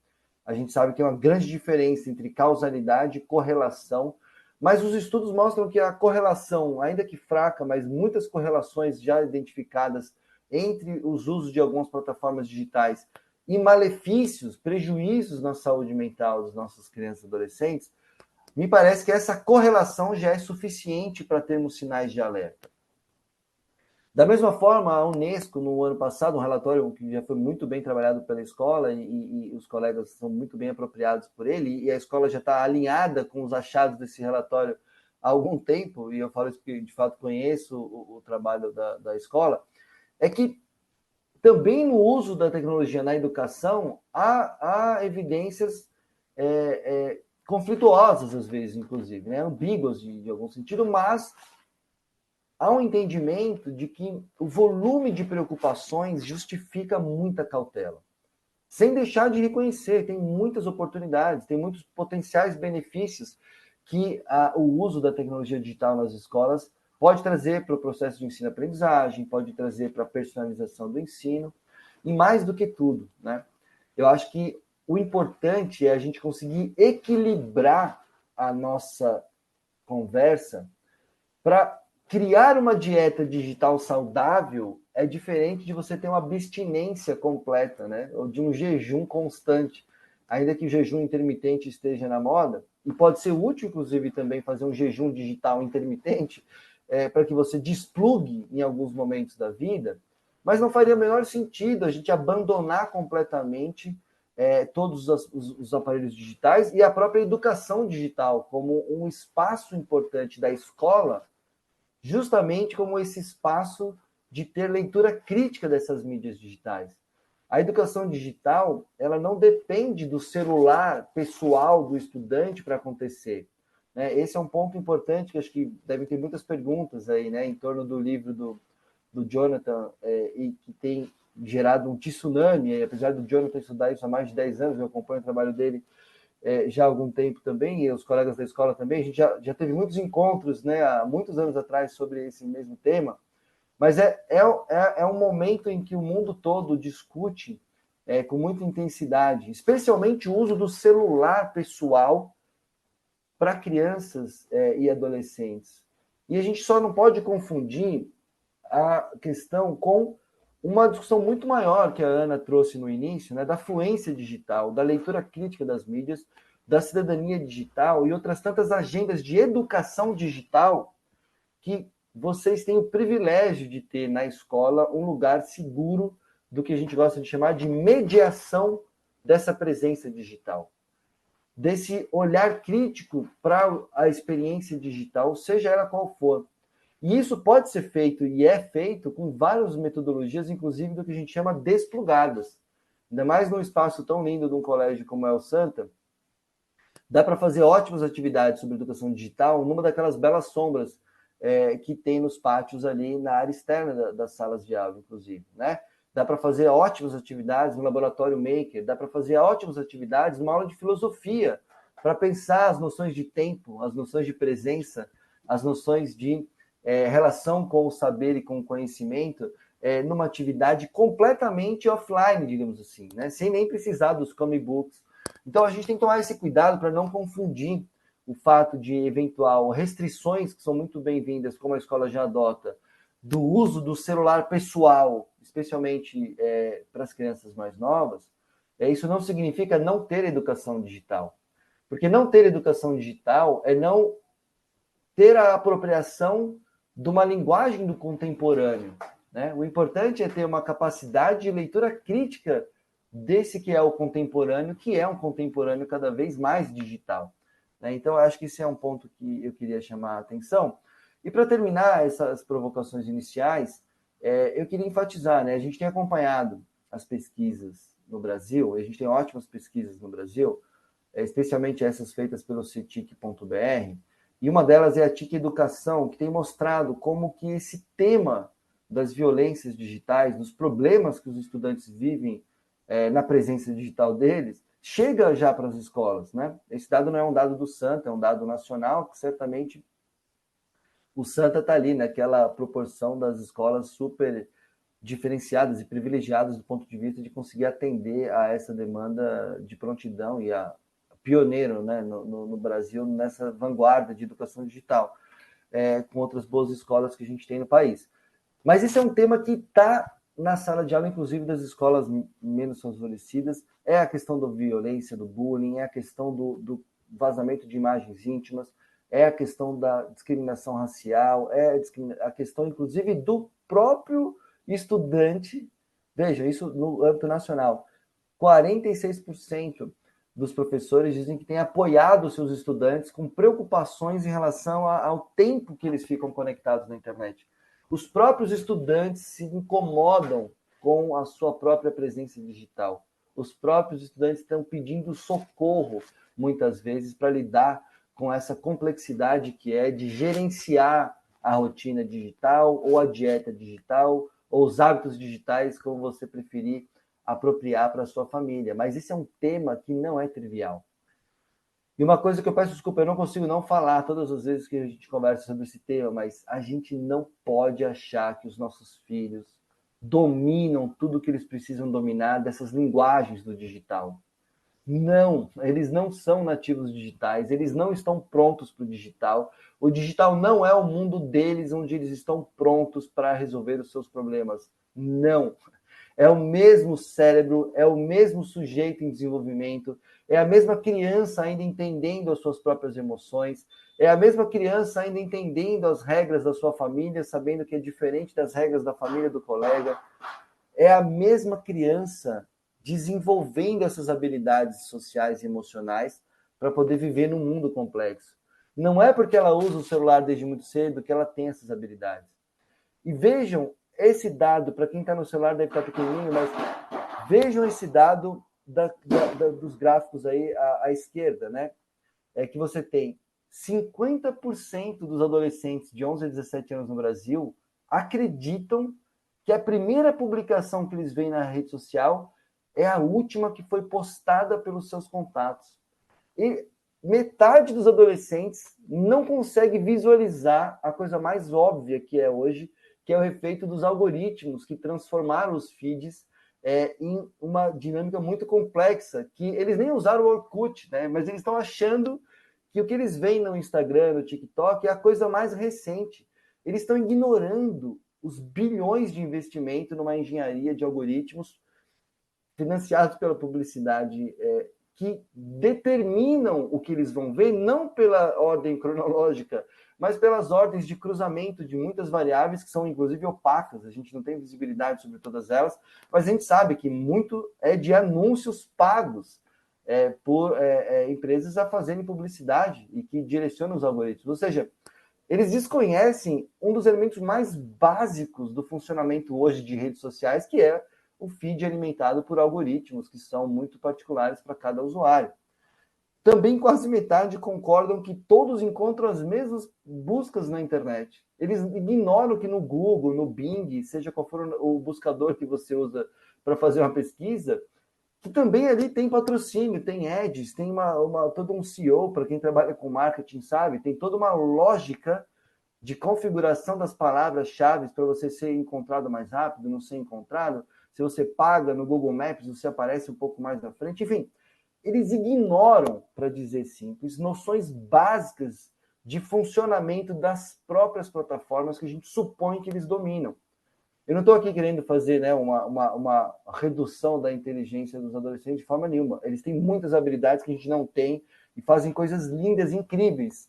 a gente sabe que tem uma grande diferença entre causalidade e correlação, mas os estudos mostram que a correlação, ainda que fraca, mas muitas correlações já identificadas entre os usos de algumas plataformas digitais e malefícios, prejuízos na saúde mental das nossas crianças e adolescentes, me parece que essa correlação já é suficiente para termos sinais de alerta. Da mesma forma, a Unesco, no ano passado, um relatório que já foi muito bem trabalhado pela escola e os colegas são muito bem apropriados por ele, e a escola já está alinhada com os achados desse relatório há algum tempo, e eu falo isso porque, de fato, conheço o trabalho da escola, é que também no uso da tecnologia na educação há evidências conflituosas, às vezes, inclusive, né? Ambíguas de algum sentido, mas há um entendimento de que o volume de preocupações justifica muita cautela. Sem deixar de reconhecer, tem muitas oportunidades, tem muitos potenciais benefícios que o uso da tecnologia digital nas escolas pode trazer para o processo de ensino-aprendizagem, pode trazer para a personalização do ensino, e mais do que tudo, né? Eu acho que o importante é a gente conseguir equilibrar a nossa conversa para criar uma dieta digital saudável é diferente de você ter uma abstinência completa, né? Ou de um jejum constante. Ainda que o jejum intermitente esteja na moda, e pode ser útil, inclusive, também fazer um jejum digital intermitente, para que você desplugue em alguns momentos da vida, mas não faria o menor sentido a gente abandonar completamente todos os aparelhos digitais e a própria educação digital como um espaço importante da escola, justamente como esse espaço de ter leitura crítica dessas mídias digitais. A educação digital, ela não depende do celular pessoal do estudante para acontecer. Né? Esse é um ponto importante, que acho que devem ter muitas perguntas aí, né, em torno do livro do Jonathan, e que tem gerado um tsunami, e apesar do Jonathan estudar isso há mais de 10 anos, eu acompanho o trabalho dele já há algum tempo também, e os colegas da escola também, a gente já teve muitos encontros, né, há muitos anos atrás sobre esse mesmo tema, mas é um momento em que o mundo todo discute com muita intensidade, especialmente o uso do celular pessoal para crianças e adolescentes. E a gente só não pode confundir a questão com uma discussão muito maior que a Ana trouxe no início, né, da fluência digital, da leitura crítica das mídias, da cidadania digital e outras tantas agendas de educação digital que vocês têm o privilégio de ter na escola um lugar seguro do que a gente gosta de chamar de mediação dessa presença digital, desse olhar crítico para a experiência digital, seja ela qual for. E isso pode ser feito e é feito com várias metodologias, inclusive do que a gente chama desplugadas. Ainda mais num espaço tão lindo de um colégio como é o Santa, dá para fazer ótimas atividades sobre educação digital numa daquelas belas sombras que tem nos pátios ali na área externa das salas de aula, inclusive, né? Dá para fazer ótimas atividades no laboratório Maker, dá para fazer ótimas atividades numa aula de filosofia, para pensar as noções de tempo, as noções de presença, as noções de relação com o saber e com o conhecimento, numa atividade completamente offline, digamos assim, né? Sem nem precisar dos Chromebooks. Então, a gente tem que tomar esse cuidado para não confundir o fato de eventual restrições, que são muito bem-vindas, como a escola já adota, do uso do celular pessoal, especialmente para as crianças mais novas. Isso não significa não ter educação digital. Porque não ter educação digital é não ter a apropriação de uma linguagem do contemporâneo, né? O importante é ter uma capacidade de leitura crítica desse que é o contemporâneo, que é um contemporâneo cada vez mais digital, né? Então, eu acho que esse é um ponto que eu queria chamar a atenção. E para terminar essas provocações iniciais, eu queria enfatizar, né? A gente tem acompanhado as pesquisas no Brasil, a gente tem ótimas pesquisas no Brasil, especialmente essas feitas pelo CETIC.br, e uma delas é a TIC Educação, que tem mostrado como que esse tema das violências digitais, dos problemas que os estudantes vivem na presença digital deles, chega já para as escolas, né? Esse dado não é um dado do Santa, é um dado nacional, que certamente o Santa está ali naquela proporção das escolas super diferenciadas e privilegiadas do ponto de vista de conseguir atender a essa demanda de prontidão e a pioneiro, né, no Brasil nessa vanguarda de educação digital, com outras boas escolas que a gente tem no país. Mas esse é um tema que está na sala de aula, inclusive das escolas menos favorecidas, é a questão da violência, do bullying, é a questão do vazamento de imagens íntimas, é a questão da discriminação racial, é a questão, inclusive, do próprio estudante. Veja, isso no âmbito nacional. 46% dos professores dizem que têm apoiado seus estudantes com preocupações em relação ao tempo que eles ficam conectados na internet. Os próprios estudantes se incomodam com a sua própria presença digital. Os próprios estudantes estão pedindo socorro, muitas vezes, para lidar com essa complexidade que é de gerenciar a rotina digital, ou a dieta digital, ou os hábitos digitais, como você preferir apropriar para a sua família. Mas esse é um tema que não é trivial. E uma coisa que eu peço desculpa, eu não consigo não falar todas as vezes que a gente conversa sobre esse tema, mas a gente não pode achar que os nossos filhos dominam tudo que eles precisam dominar dessas linguagens do digital. Não, eles não são nativos digitais, eles não estão prontos para o digital. O digital não é o mundo deles, onde eles estão prontos para resolver os seus problemas. Não. É o mesmo cérebro, é o mesmo sujeito em desenvolvimento, é a mesma criança ainda entendendo as suas próprias emoções, é a mesma criança ainda entendendo as regras da sua família, sabendo que é diferente das regras da família do colega. É a mesma criança desenvolvendo essas habilidades sociais e emocionais para poder viver num mundo complexo. Não é porque ela usa o celular desde muito cedo que ela tem essas habilidades. E vejam, esse dado, para quem está no celular deve estar pequenininho, mas vejam esse dado dos gráficos aí à esquerda, né? É que você tem 50% dos adolescentes de 11 a 17 anos no Brasil acreditam que a primeira publicação que eles veem na rede social é a última que foi postada pelos seus contatos. E metade dos adolescentes não consegue visualizar a coisa mais óbvia que é hoje, que é o efeito dos algoritmos que transformaram os feeds em uma dinâmica muito complexa, que eles nem usaram o Orkut, né? Mas eles estão achando que o que eles veem no Instagram, no TikTok, é a coisa mais recente. Eles estão ignorando os bilhões de investimento numa engenharia de algoritmos financiados pela publicidade, que determinam o que eles vão ver, não pela ordem cronológica, mas pelas ordens de cruzamento de muitas variáveis que são, inclusive, opacas. A gente não tem visibilidade sobre todas elas, mas a gente sabe que muito é de anúncios pagos por empresas a fazerem publicidade e que direcionam os algoritmos. Ou seja, eles desconhecem um dos elementos mais básicos do funcionamento hoje de redes sociais, que é o feed alimentado por algoritmos que são muito particulares para cada usuário. Também quase metade concordam que todos encontram as mesmas buscas na internet. Eles ignoram que no Google, no Bing, seja qual for o buscador que você usa para fazer uma pesquisa, que também ali tem patrocínio, tem ads, tem todo um SEO para quem trabalha com marketing, sabe? Tem toda uma lógica de configuração das palavras-chave para você ser encontrado mais rápido, não ser encontrado. Se você paga no Google Maps, você aparece um pouco mais na frente. Enfim, eles ignoram, para dizer simples, noções básicas de funcionamento das próprias plataformas que a gente supõe que eles dominam. Eu não estou aqui querendo fazer, né, uma redução da inteligência dos adolescentes de forma nenhuma. Eles têm muitas habilidades que a gente não tem e fazem coisas lindas, incríveis,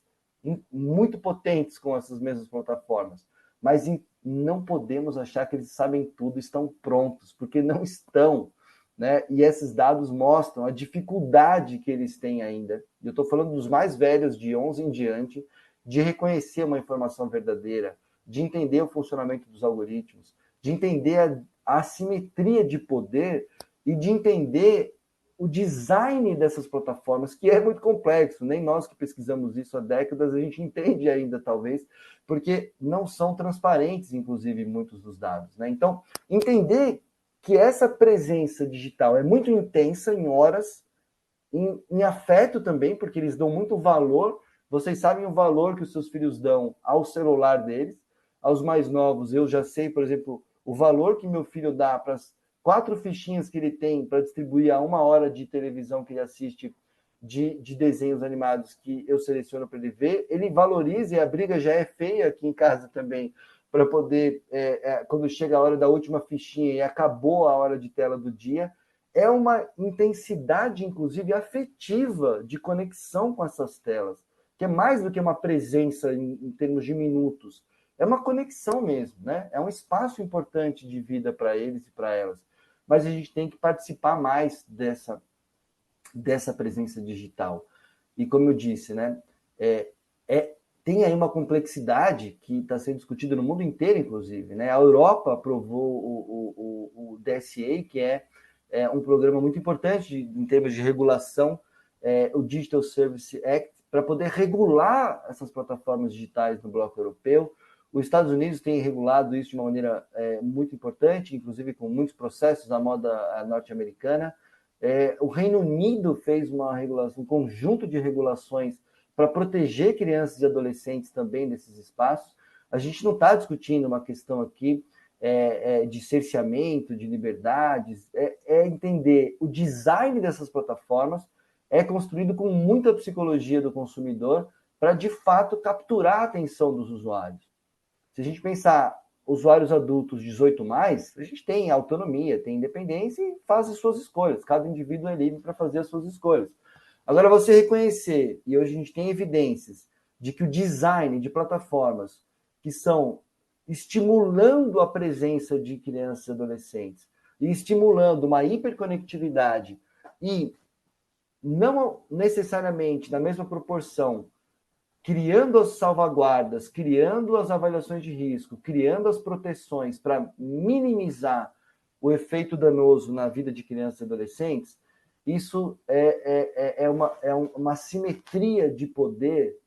muito potentes com essas mesmas plataformas. Mas não podemos achar que eles sabem tudo, estão prontos, porque não estão, né? E esses dados mostram a dificuldade que eles têm ainda. Eu estou falando dos mais velhos, de 11 em diante, de reconhecer uma informação verdadeira, de entender o funcionamento dos algoritmos, de entender a assimetria de poder e de entender o design dessas plataformas, que é muito complexo. Nem nós que pesquisamos isso há décadas, a gente entende ainda, talvez, porque não são transparentes, inclusive, muitos dos dados, né? Então, entender que essa presença digital é muito intensa em horas, em afeto também, porque eles dão muito valor. Vocês sabem o valor que os seus filhos dão ao celular deles. Aos mais novos, eu já sei, por exemplo, o valor que meu filho dá para as 4 fichinhas que ele tem para distribuir a 1 hora de televisão que ele assiste de desenhos animados que eu seleciono para ele ver. Ele valoriza, e a briga já é feia aqui em casa também, para poder, quando chega a hora da última fichinha e acabou a hora de tela do dia, é uma intensidade, inclusive, afetiva de conexão com essas telas, que é mais do que uma presença em termos de minutos. É uma conexão mesmo, né? É um espaço importante de vida para eles e para elas. Mas a gente tem que participar mais dessa presença digital. E como eu disse, né? Tem aí uma complexidade que está sendo discutida no mundo inteiro, inclusive, né? A Europa aprovou o DSA, que é um programa muito importante em termos de regulação, o Digital Services Act, para poder regular essas plataformas digitais no bloco europeu. Os Estados Unidos têm regulado isso de uma maneira muito importante, inclusive com muitos processos na moda norte-americana. O Reino Unido fez uma regulação, um conjunto de regulações para proteger crianças e adolescentes também desses espaços. A gente não está discutindo uma questão aqui de cerceamento, de liberdades, entender o design dessas plataformas é construído com muita psicologia do consumidor para, de fato, capturar a atenção dos usuários. Se a gente pensar usuários adultos 18+, a gente tem autonomia, tem independência e faz as suas escolhas. Cada indivíduo é livre para fazer as suas escolhas. Agora, você reconhecer, e hoje a gente tem evidências, de que o design de plataformas que são estimulando a presença de crianças e adolescentes e estimulando uma hiperconectividade e não necessariamente na mesma proporção, criando as salvaguardas, criando as avaliações de risco, criando as proteções para minimizar o efeito danoso na vida de crianças e adolescentes, isso é uma simetria de poder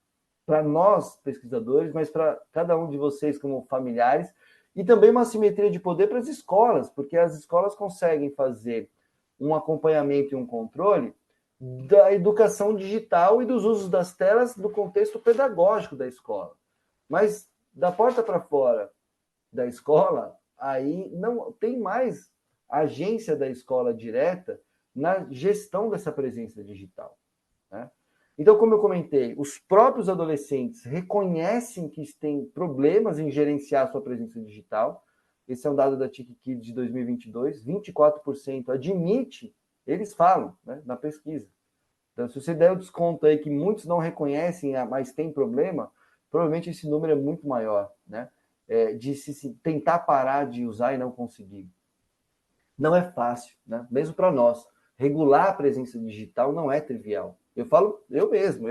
para nós, pesquisadores, mas para cada um de vocês como familiares, E também uma assimetria de poder para as escolas, porque as escolas conseguem fazer um acompanhamento e um controle da educação digital e dos usos das telas no contexto pedagógico da escola. Mas da porta para fora da escola, aí não tem mais agência da escola direta na gestão dessa presença digital, né? Então, como eu comentei, os próprios adolescentes reconhecem que têm problemas em gerenciar sua presença digital. Esse é um dado da TIC Kids de 2022, 24% admite, eles falam, né, na pesquisa. Então, se você der o desconto aí que muitos não reconhecem, mas tem problema, provavelmente esse número é muito maior, né? De se tentar parar de usar e não conseguir. Não é fácil, né? Mesmo para nós. Regular a presença digital não é trivial. Eu falo, eu mesmo,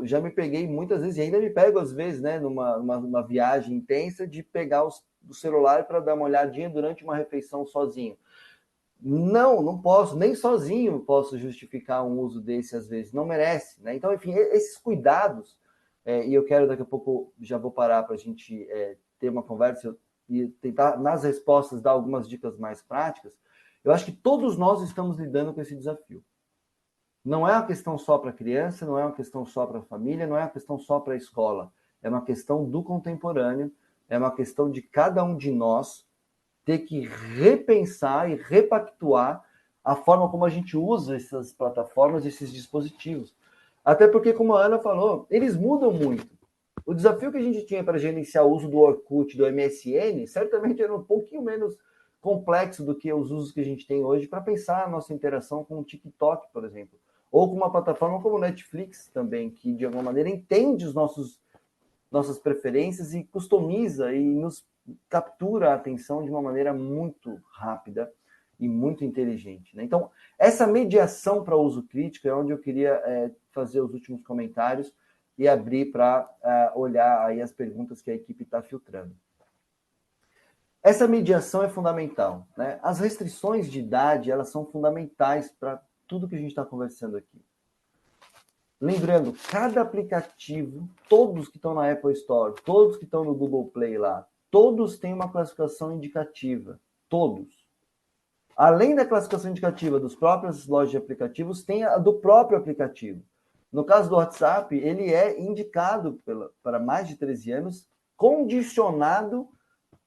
já me peguei muitas vezes, e ainda me pego às vezes, né, numa viagem intensa, de pegar o celular para dar uma olhadinha durante uma refeição sozinho. Não posso, nem sozinho posso justificar um uso desse às vezes, não merece, né? Então, enfim, esses cuidados, e eu quero daqui a pouco, já vou parar para a gente ter uma conversa e tentar, nas respostas, dar algumas dicas mais práticas. Eu acho que todos nós estamos lidando com esse desafio. Não é uma questão só para a criança, não é uma questão só para a família, não é uma questão só para a escola. É uma questão do contemporâneo, é uma questão de cada um de nós ter que repensar e repactuar a forma como a gente usa essas plataformas, esses dispositivos. Até porque, como a Ana falou, eles mudam muito. O desafio que a gente tinha para gerenciar o uso do Orkut, do MSN, certamente era um pouquinho menos complexo do que os usos que a gente tem hoje para pensar a nossa interação com o TikTok, por exemplo, ou com uma plataforma como o Netflix também, que de alguma maneira entende nossas preferências e customiza e nos captura a atenção de uma maneira muito rápida e muito inteligente, né? Então, essa mediação para uso crítico é onde eu queria fazer os últimos comentários e abrir para olhar aí as perguntas que a equipe está filtrando. Essa mediação é fundamental, né? As restrições de idade, elas são fundamentais para tudo que a gente está conversando aqui. Lembrando, cada aplicativo, todos que estão na Apple Store, todos que estão no Google Play lá, todos têm uma classificação indicativa. Todos. Além da classificação indicativa dos próprios lojas de aplicativos, tem a do próprio aplicativo. No caso do WhatsApp, ele é indicado para mais de 13 anos, condicionado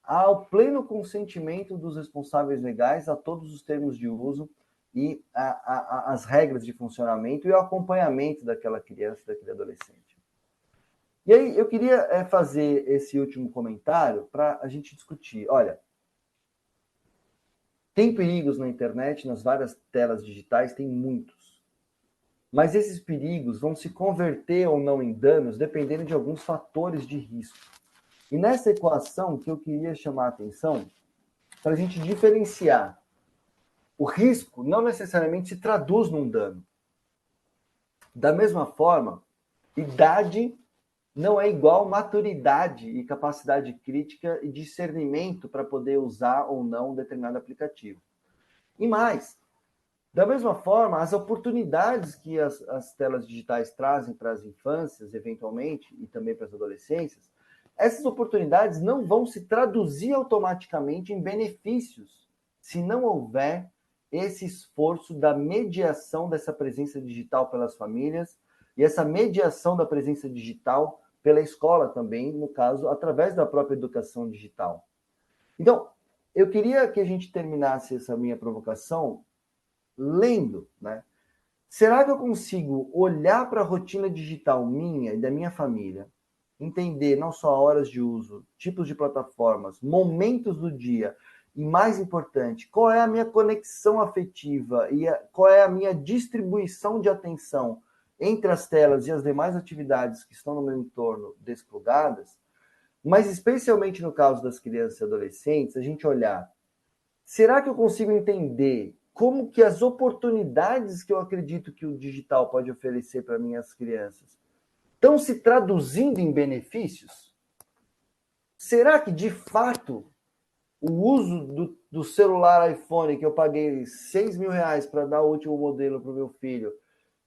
ao pleno consentimento dos responsáveis legais a todos os termos de uso e as regras de funcionamento e o acompanhamento daquela criança, daquele adolescente. E aí eu queria fazer esse último comentário para a gente discutir. Olha, tem perigos na internet, nas várias telas digitais, tem muitos. Mas esses perigos vão se converter ou não em danos dependendo de alguns fatores de risco. E nessa equação que eu queria chamar a atenção para a gente diferenciar. O risco não necessariamente se traduz num dano. Da mesma forma, idade não é igual maturidade e capacidade crítica e discernimento para poder usar ou não um determinado aplicativo. E mais, da mesma forma, as oportunidades que as telas digitais trazem para as infâncias, eventualmente, e também para as adolescências, essas oportunidades não vão se traduzir automaticamente em benefícios se não houver esse esforço da mediação dessa presença digital pelas famílias e essa mediação da presença digital pela escola também, no caso, através da própria educação digital. Então, eu queria que a gente terminasse essa minha provocação lendo, né? Será que eu consigo olhar para a rotina digital minha e da minha família, entender não só horas de uso, tipos de plataformas, momentos do dia, e mais importante, qual é a minha conexão afetiva e qual é a minha distribuição de atenção entre as telas e as demais atividades que estão no meu entorno desplugadas, mas especialmente no caso das crianças e adolescentes, a gente olhar, será que eu consigo entender como que as oportunidades que eu acredito que o digital pode oferecer para minhas crianças estão se traduzindo em benefícios? Será que, de fato, o uso do celular iPhone, que eu paguei R$6.000 para dar o último modelo para o meu filho,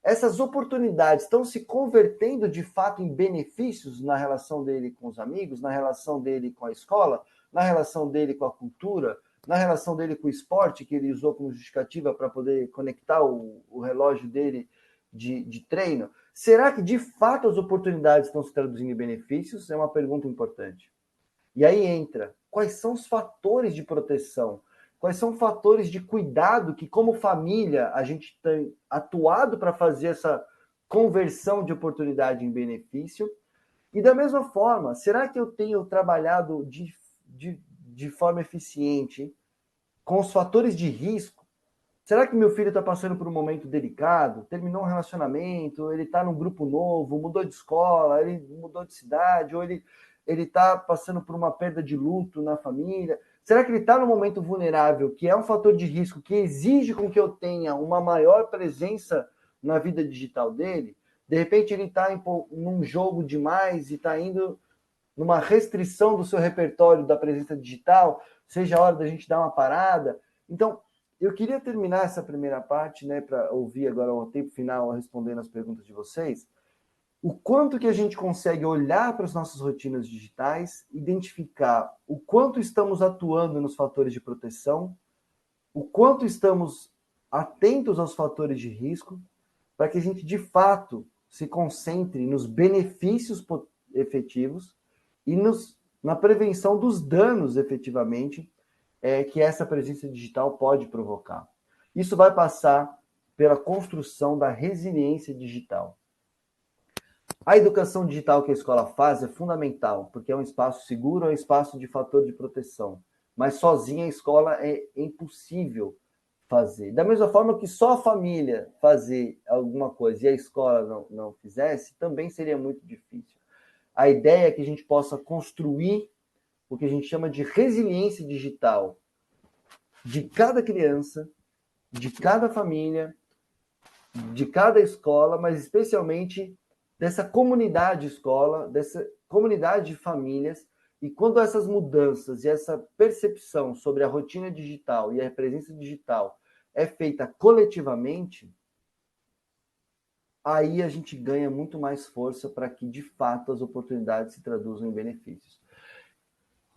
essas oportunidades estão se convertendo de fato em benefícios na relação dele com os amigos, na relação dele com a escola, na relação dele com a cultura, na relação dele com o esporte, que ele usou como justificativa para poder conectar o relógio dele de treino? Será que, de fato, as oportunidades estão se traduzindo em benefícios? É uma pergunta importante. E aí entra, quais são os fatores de proteção? Quais são fatores de cuidado que, como família, a gente tem atuado para fazer essa conversão de oportunidade em benefício? E da mesma forma, será que eu tenho trabalhado de forma eficiente com os fatores de risco? Será que meu filho está passando por um momento delicado, terminou um relacionamento, ele está num grupo novo, mudou de escola, ele mudou de cidade, ou ele está passando por uma perda de luto na família? Será que ele está num momento vulnerável, que é um fator de risco, que exige com que eu tenha uma maior presença na vida digital dele? De repente ele está num jogo demais e está indo numa restrição do seu repertório da presença digital, seja a hora da gente dar uma parada. Então, eu queria terminar essa primeira parte, né, para ouvir agora o tempo final respondendo as perguntas de vocês, o quanto que a gente consegue olhar para as nossas rotinas digitais, identificar o quanto estamos atuando nos fatores de proteção, o quanto estamos atentos aos fatores de risco, para que a gente, de fato, se concentre nos benefícios efetivos e na prevenção dos danos, efetivamente, que essa presença digital pode provocar. Isso vai passar pela construção da resiliência digital. A educação digital que a escola faz é fundamental, porque é um espaço seguro, é um espaço de fator de proteção. Mas sozinha a escola é impossível fazer. Da mesma forma que só a família fazer alguma coisa e a escola não fizesse, também seria muito difícil. A ideia é que a gente possa construir o que a gente chama de resiliência digital de cada criança, de cada família, de cada escola, mas especialmente dessa comunidade escola, dessa comunidade de famílias. E quando essas mudanças e essa percepção sobre a rotina digital e a presença digital é feita coletivamente, aí a gente ganha muito mais força para que, de fato, as oportunidades se traduzam em benefícios.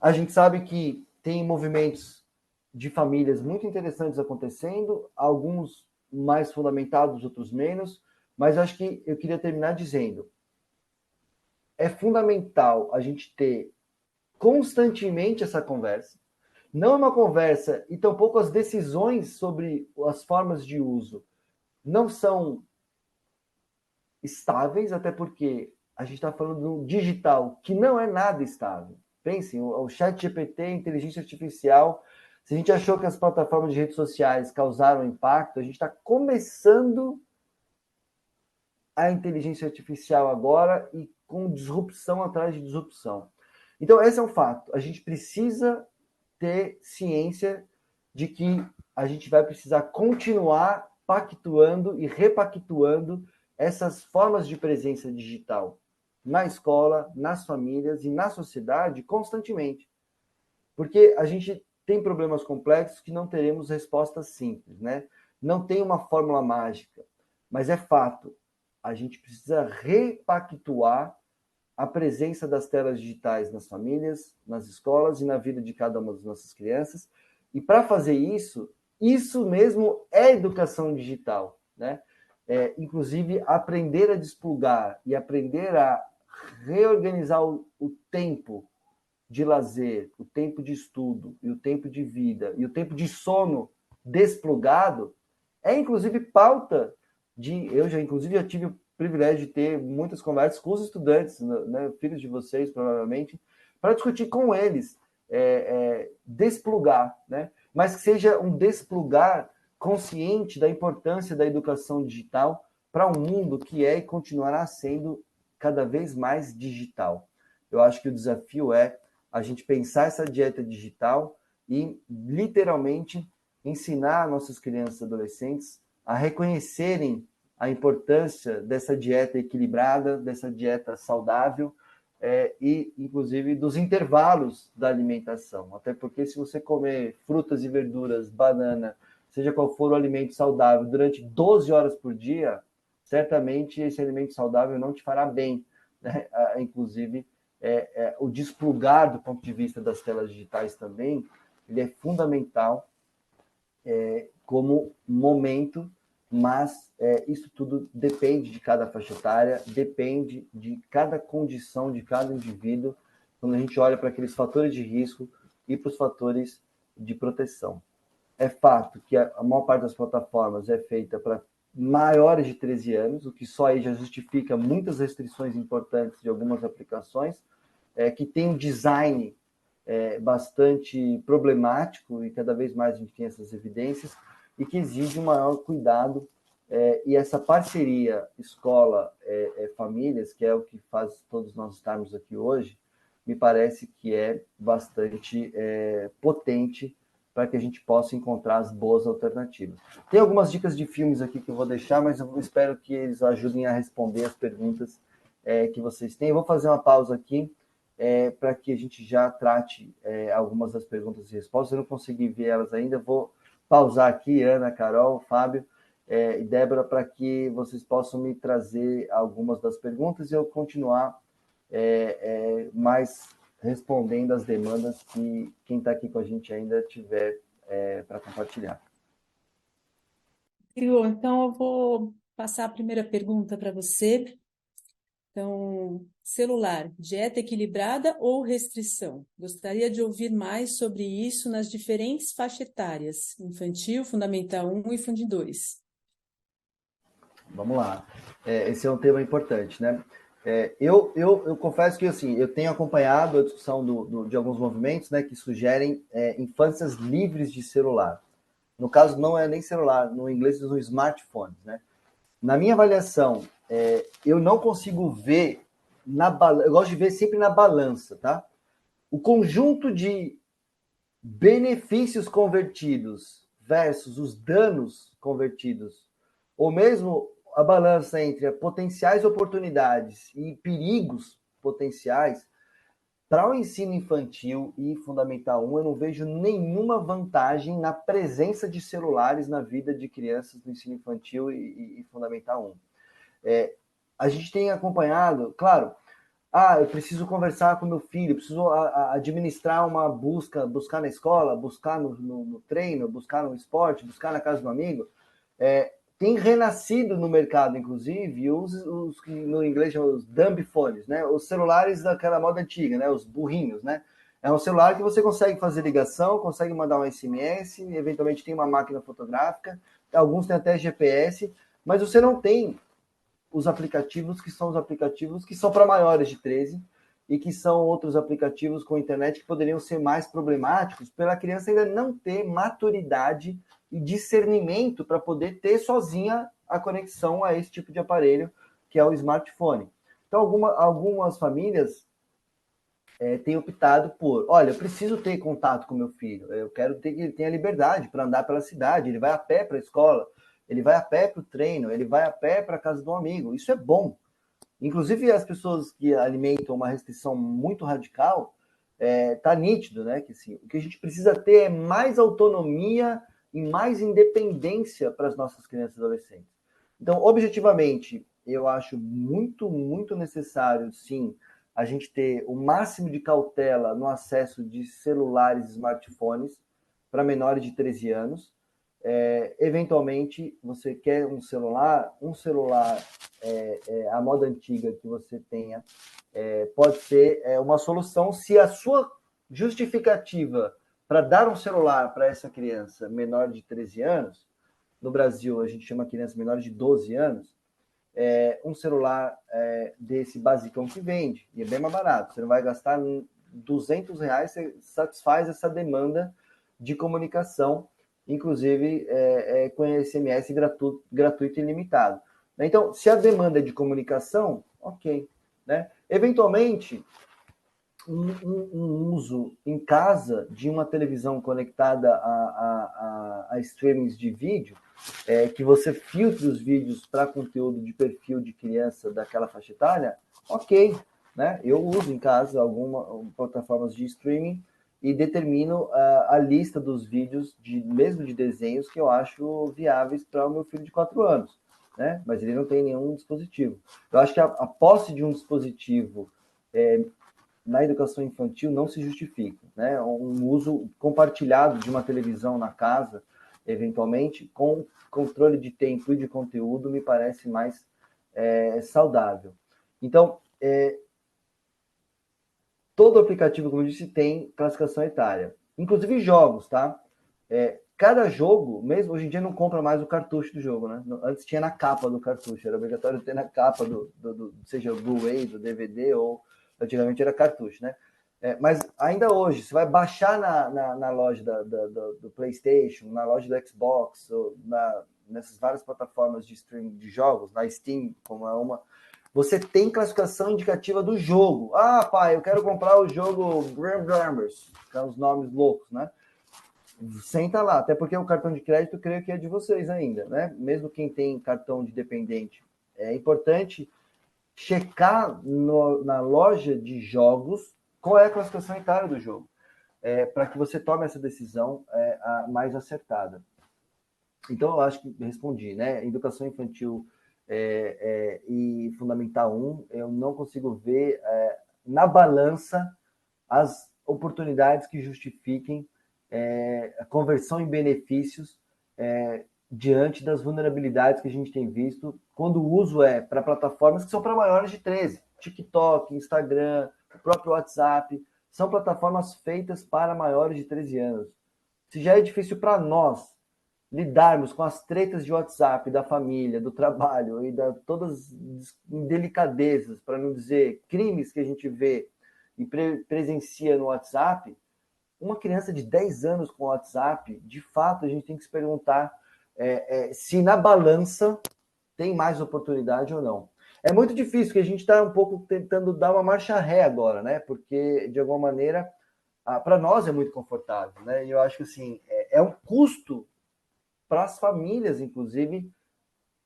A gente sabe que tem movimentos de famílias muito interessantes acontecendo, alguns mais fundamentados, outros menos, mas acho que eu queria terminar dizendo, é fundamental a gente ter constantemente essa conversa, não é uma conversa e tampouco as decisões sobre as formas de uso não são estáveis, até porque a gente está falando do digital, que não é nada estável. Pensem, o ChatGPT, a inteligência artificial, se a gente achou que as plataformas de redes sociais causaram impacto, a gente está começando a inteligência artificial agora e com disrupção atrás de disrupção. Então, esse é um fato. A gente precisa ter ciência de que a gente vai precisar continuar pactuando e repactuando essas formas de presença digital na escola, nas famílias e na sociedade constantemente. Porque a gente tem problemas complexos que não teremos respostas simples, né? Não tem uma fórmula mágica, mas é fato. A gente precisa repactuar a presença das telas digitais nas famílias, nas escolas e na vida de cada uma das nossas crianças. E para fazer isso, isso mesmo é educação digital, né? Inclusive, aprender a desplugar e aprender a reorganizar o tempo de lazer, o tempo de estudo, e o tempo de vida, e o tempo de sono desplugado, é inclusive pauta eu já tive o privilégio de ter muitas conversas com os estudantes, né, filhos de vocês, provavelmente, para discutir com eles, desplugar, né? Mas que seja um desplugar consciente da importância da educação digital para um mundo que é e continuará sendo cada vez mais digital. Eu acho que o desafio é a gente pensar essa dieta digital e, literalmente, ensinar nossas crianças e adolescentes a reconhecerem a importância dessa dieta equilibrada, dessa dieta saudável e, inclusive, dos intervalos da alimentação. Até porque se você comer frutas e verduras, banana, seja qual for o alimento saudável, durante 12 horas por dia, certamente esse alimento saudável não te fará bem, né? Inclusive, o desplugar do ponto de vista das telas digitais também, ele é fundamental como momento, mas isso tudo depende de cada faixa etária, depende de cada condição de cada indivíduo, quando a gente olha para aqueles fatores de risco e para os fatores de proteção. É fato que a maior parte das plataformas é feita para maiores de 13 anos, o que só aí já justifica muitas restrições importantes de algumas aplicações, que tem um design bastante problemático, e cada vez mais a gente tem essas evidências, e que exige um maior cuidado, e essa parceria escola-famílias, que é o que faz todos nós estarmos aqui hoje, me parece que é bastante potente para que a gente possa encontrar as boas alternativas. Tem algumas dicas de filmes aqui que eu vou deixar, mas eu espero que eles ajudem a responder as perguntas que vocês têm. Eu vou fazer uma pausa aqui para que a gente já trate algumas das perguntas e respostas. Eu não consegui ver elas ainda, vou pausar aqui, Ana, Carol, Fábio e Débora, para que vocês possam me trazer algumas das perguntas e eu continuar mais respondendo as demandas que quem está aqui com a gente ainda tiver para compartilhar. Então, eu vou passar a primeira pergunta para você. Então, celular, dieta equilibrada ou restrição? Gostaria de ouvir mais sobre isso nas diferentes faixas etárias, infantil, fundamental 1 e fundo 2. Vamos lá. Esse é um tema importante, né? Eu confesso que assim, eu tenho acompanhado a discussão de alguns movimentos, né, que sugerem infâncias livres de celular. No caso, não é nem celular, no inglês são smartphones, né? Na minha avaliação, eu não consigo ver eu gosto de ver sempre na balança, tá? O conjunto de benefícios convertidos versus os danos convertidos, ou mesmo a balança entre potenciais oportunidades e perigos potenciais, para o ensino infantil e fundamental 1, eu não vejo nenhuma vantagem na presença de celulares na vida de crianças do ensino infantil e fundamental 1. A gente tem acompanhado, claro, eu preciso conversar com meu filho, preciso administrar uma buscar na escola, buscar no treino, buscar no esporte, buscar na casa do amigo. Tem renascido no mercado, inclusive, os que no inglês chamam os dumb phones, né? Os celulares daquela moda antiga, né? Os burrinhos, né? É um celular que você consegue fazer ligação, consegue mandar um SMS, eventualmente tem uma máquina fotográfica, alguns têm até GPS, mas você não tem os aplicativos que são para maiores de 13 e que são outros aplicativos com internet que poderiam ser mais problemáticos pela criança ainda não ter maturidade e discernimento para poder ter sozinha a conexão a esse tipo de aparelho, que é o smartphone. Então, algumas famílias têm optado por, olha, eu preciso ter contato com meu filho, eu quero que ele tenha liberdade para andar pela cidade, ele vai a pé para a escola, ele vai a pé para o treino, ele vai a pé para a casa do amigo. Isso é bom. Inclusive, as pessoas que alimentam uma restrição muito radical, tá nítido, né? Que assim, o que a gente precisa ter é mais autonomia e mais independência para as nossas crianças e adolescentes. Então, objetivamente, eu acho muito, muito necessário, sim, a gente ter o máximo de cautela no acesso de celulares e smartphones para menores de 13 anos. Eventualmente, você quer um celular a moda antiga que você tenha, pode ser uma solução se a sua justificativa para dar um celular para essa criança menor de 13 anos, no Brasil a gente chama criança menor de 12 anos, um celular desse basicão que vende, e é bem mais barato, você não vai gastar R$200, você satisfaz essa demanda de comunicação, inclusive com SMS gratuito e ilimitado. Então, se a demanda é de comunicação, ok. Né? Eventualmente, um uso em casa de uma televisão conectada a streamings de vídeo, que você filtre os vídeos para conteúdo de perfil de criança daquela faixa etária, ok. Né? Eu uso em casa algumas plataformas de streaming e determino a lista dos vídeos, mesmo de desenhos, que eu acho viáveis para o meu filho de 4 anos. né? Mas ele não tem nenhum dispositivo. Eu acho que a posse de um dispositivo na educação infantil não se justifica, né? Um uso compartilhado de uma televisão na casa, eventualmente, com controle de tempo e de conteúdo, me parece mais saudável. Então, todo aplicativo, como eu disse, tem classificação etária. Inclusive jogos, tá? Cada jogo, mesmo hoje em dia, não compra mais o cartucho do jogo, né? Antes tinha na capa do cartucho, era obrigatório ter na capa seja o Blu-ray, do DVD, ou antigamente era cartucho, né? Mas ainda hoje, você vai baixar na loja do PlayStation, na loja do Xbox, ou nessas várias plataformas de streaming de jogos, na Steam, como é uma, você tem classificação indicativa do jogo. Ah, pai, eu quero comprar o jogo Gramblers, que são os nomes loucos, né? Senta lá, até porque o cartão de crédito, creio que é de vocês ainda, né? Mesmo quem tem cartão de dependente. É importante checar na loja de jogos qual é a classificação etária do jogo, para que você tome essa decisão mais acertada. Então, eu acho que respondi, né? Educação infantil e Fundamental 1, eu não consigo ver na balança as oportunidades que justifiquem a conversão em benefícios diante das vulnerabilidades que a gente tem visto quando o uso para plataformas que são para maiores de 13. TikTok, Instagram, o próprio WhatsApp, são plataformas feitas para maiores de 13 anos. Se já é difícil para nós lidarmos com as tretas de WhatsApp, da família, do trabalho e todas as indelicadezas, para não dizer crimes que a gente vê e presencia no WhatsApp, uma criança de 10 anos com WhatsApp, de fato, a gente tem que se perguntar se na balança tem mais oportunidade ou não. É muito difícil, porque a gente está um pouco tentando dar uma marcha ré agora, né? Porque, de alguma maneira, para nós é muito confortável, né? E eu acho que, assim, é um custo para as famílias, inclusive,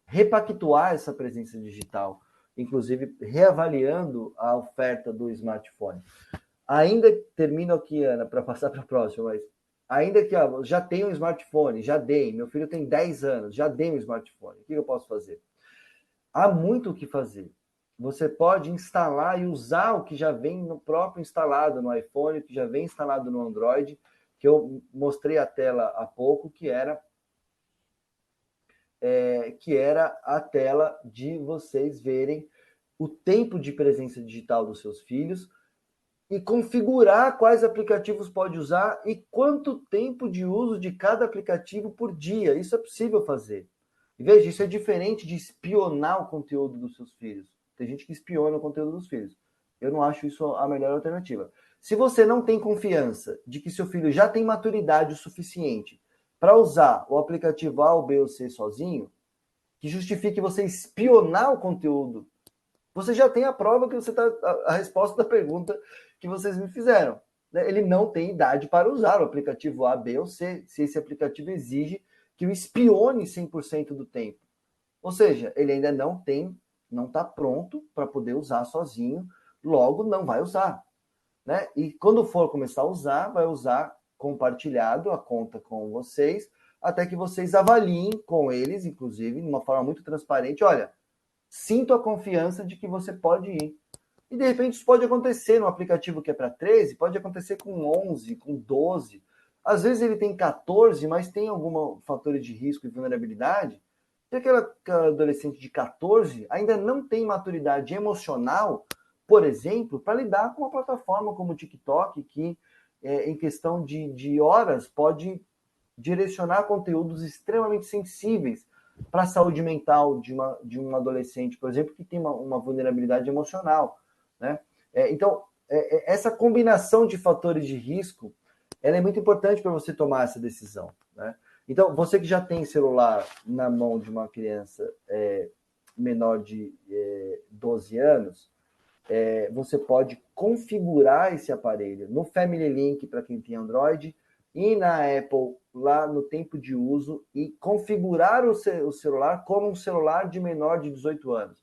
repactuar essa presença digital, inclusive reavaliando a oferta do smartphone. Ainda termino aqui, Ana, para passar para a próxima, mas ainda que já tenho um smartphone, já dei, meu filho tem 10 anos, já dei um smartphone, o que eu posso fazer? Há muito o que fazer. Você pode instalar e usar o que já vem no próprio instalado no iPhone, o que já vem instalado no Android, que eu mostrei a tela há pouco, que era a tela de vocês verem o tempo de presença digital dos seus filhos e configurar quais aplicativos pode usar e quanto tempo de uso de cada aplicativo por dia. Isso é possível fazer. E veja, isso é diferente de espionar o conteúdo dos seus filhos. Tem gente que espiona o conteúdo dos filhos. Eu não acho isso a melhor alternativa. Se você não tem confiança de que seu filho já tem maturidade o suficiente para usar o aplicativo A ou B ou C sozinho, que justifique você espionar o conteúdo, você já tem a prova que você a resposta da pergunta que vocês me fizeram. Ele não tem idade para usar o aplicativo A, B ou C, se esse aplicativo exige que o espione 100% do tempo. Ou seja, ele ainda não está pronto para poder usar sozinho, logo não vai usar. Né? E quando for começar a usar, vai usar compartilhado a conta com vocês, até que vocês avaliem com eles, inclusive, de uma forma muito transparente, olha, sinto a confiança de que você pode ir. E, de repente, isso pode acontecer no aplicativo que é para 13, pode acontecer com 11, com 12. Às vezes ele tem 14, mas tem algum fator de risco e vulnerabilidade. E aquela adolescente de 14 ainda não tem maturidade emocional, por exemplo, para lidar com uma plataforma como o TikTok, que, em questão de horas, pode direcionar conteúdos extremamente sensíveis para a saúde mental de um adolescente, por exemplo, que tem uma vulnerabilidade emocional. Né? Então, essa combinação de fatores de risco, ela é muito importante para você tomar essa decisão. Né? Então, você que já tem celular na mão de uma criança menor de 12 anos, você pode configurar esse aparelho no Family Link para quem tem Android e na Apple lá no tempo de uso e configurar o celular como um celular de menor de 18 anos.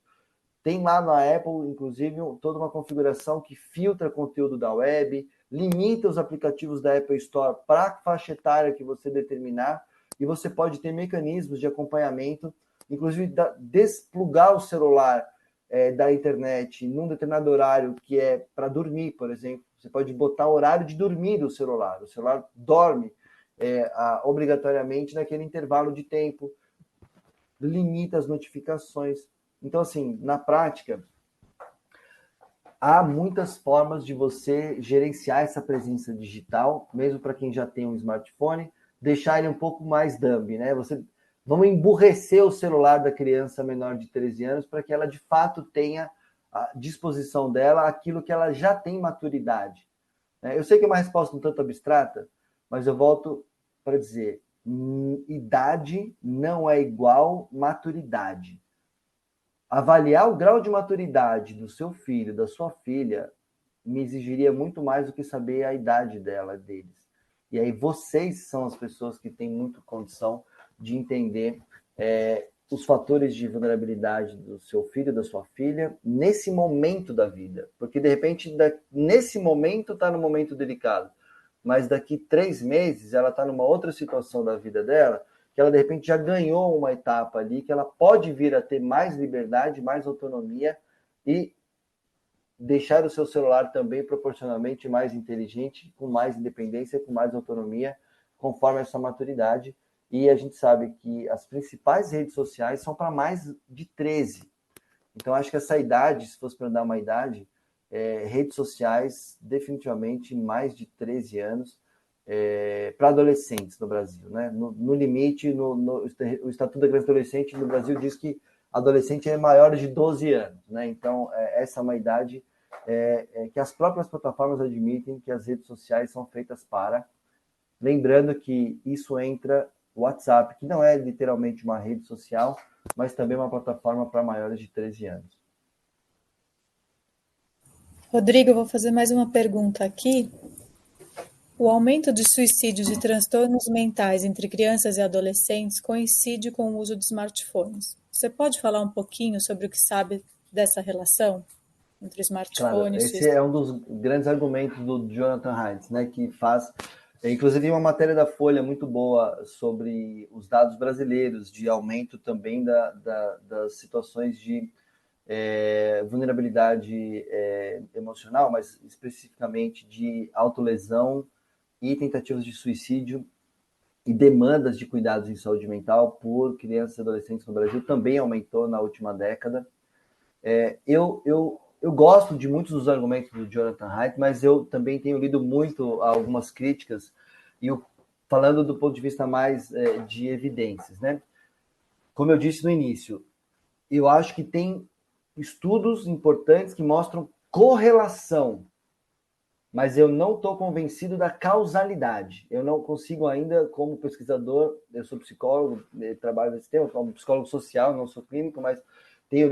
Tem lá na Apple, inclusive, toda uma configuração que filtra conteúdo da web, limita os aplicativos da Apple Store para a faixa etária que você determinar e você pode ter mecanismos de acompanhamento inclusive desplugar o celular da internet num determinado horário que é para dormir, por exemplo. Você pode botar o horário de dormir do celular. O celular dorme obrigatoriamente naquele intervalo de tempo, limita as notificações. Então, assim, na prática, há muitas formas de você gerenciar essa presença digital, mesmo para quem já tem um smartphone, deixar ele um pouco mais dumb, né? Vamos emburrecer o celular da criança menor de 13 anos para que ela, de fato, tenha à disposição dela aquilo que ela já tem maturidade. Eu sei que é uma resposta um tanto abstrata, mas eu volto para dizer, idade não é igual maturidade. Avaliar o grau de maturidade do seu filho, da sua filha, me exigiria muito mais do que saber a idade deles. E aí vocês são as pessoas que têm muita condição de entender os fatores de vulnerabilidade do seu filho, da sua filha, nesse momento da vida. Porque, de repente, nesse momento está num momento delicado, mas daqui 3 meses ela está numa outra situação da vida dela, que ela, de repente, já ganhou uma etapa ali, que ela pode vir a ter mais liberdade, mais autonomia e deixar o seu celular também proporcionalmente mais inteligente, com mais independência, com mais autonomia, conforme essa maturidade. E a gente sabe que as principais redes sociais são para mais de 13. Então, acho que essa idade, se fosse para dar uma idade, redes sociais, definitivamente mais de 13 anos, para adolescentes no Brasil, né? No limite, o Estatuto da Criança e Adolescente no Brasil diz que adolescente é maior de 12 anos, né? Então, essa é uma idade que as próprias plataformas admitem que as redes sociais são feitas para. Lembrando que isso entra o WhatsApp, que não é literalmente uma rede social, mas também uma plataforma para maiores de 13 anos. Rodrigo, eu vou fazer mais uma pergunta aqui. O aumento de suicídios e transtornos mentais entre crianças e adolescentes coincide com o uso de smartphones. Você pode falar um pouquinho sobre o que sabe dessa relação entre smartphone Claro, e esse suicídio? é um dos grandes argumentos do Jonathan Haidt, né, que faz, inclusive, uma matéria da Folha muito boa sobre os dados brasileiros de aumento também das situações de vulnerabilidade emocional, mas especificamente de autolesão e tentativas de suicídio e demandas de cuidados em saúde mental por crianças e adolescentes no Brasil também aumentou na última década. Eu gosto de muitos dos argumentos do Jonathan Haidt, mas eu também tenho lido muito algumas críticas, e falando do ponto de vista mais de evidências, né? Como eu disse no início, eu acho que tem estudos importantes que mostram correlação, mas eu não estou convencido da causalidade. Eu não consigo ainda, como pesquisador, eu sou psicólogo, trabalho nesse tema, como psicólogo social, não sou clínico, mas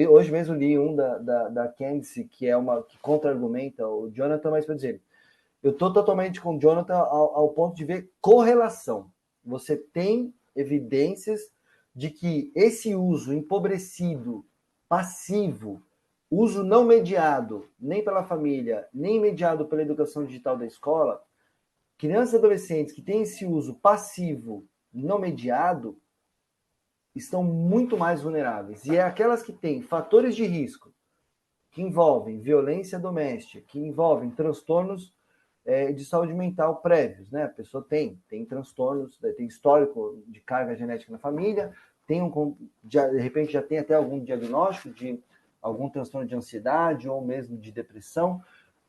hoje mesmo li um da Candice, que que contra-argumenta o Jonathan, mas para dizer, eu estou totalmente com o Jonathan ao ponto de ver correlação. Você tem evidências de que esse uso empobrecido, passivo, uso não mediado, nem pela família, nem mediado pela educação digital da escola, crianças e adolescentes que têm esse uso passivo, não mediado, estão muito mais vulneráveis. E é aquelas que têm fatores de risco, que envolvem violência doméstica, que envolvem transtornos de saúde mental prévios, né? A pessoa tem transtornos, tem histórico de carga genética na família, de repente já tem até algum diagnóstico de algum transtorno de ansiedade ou mesmo de depressão.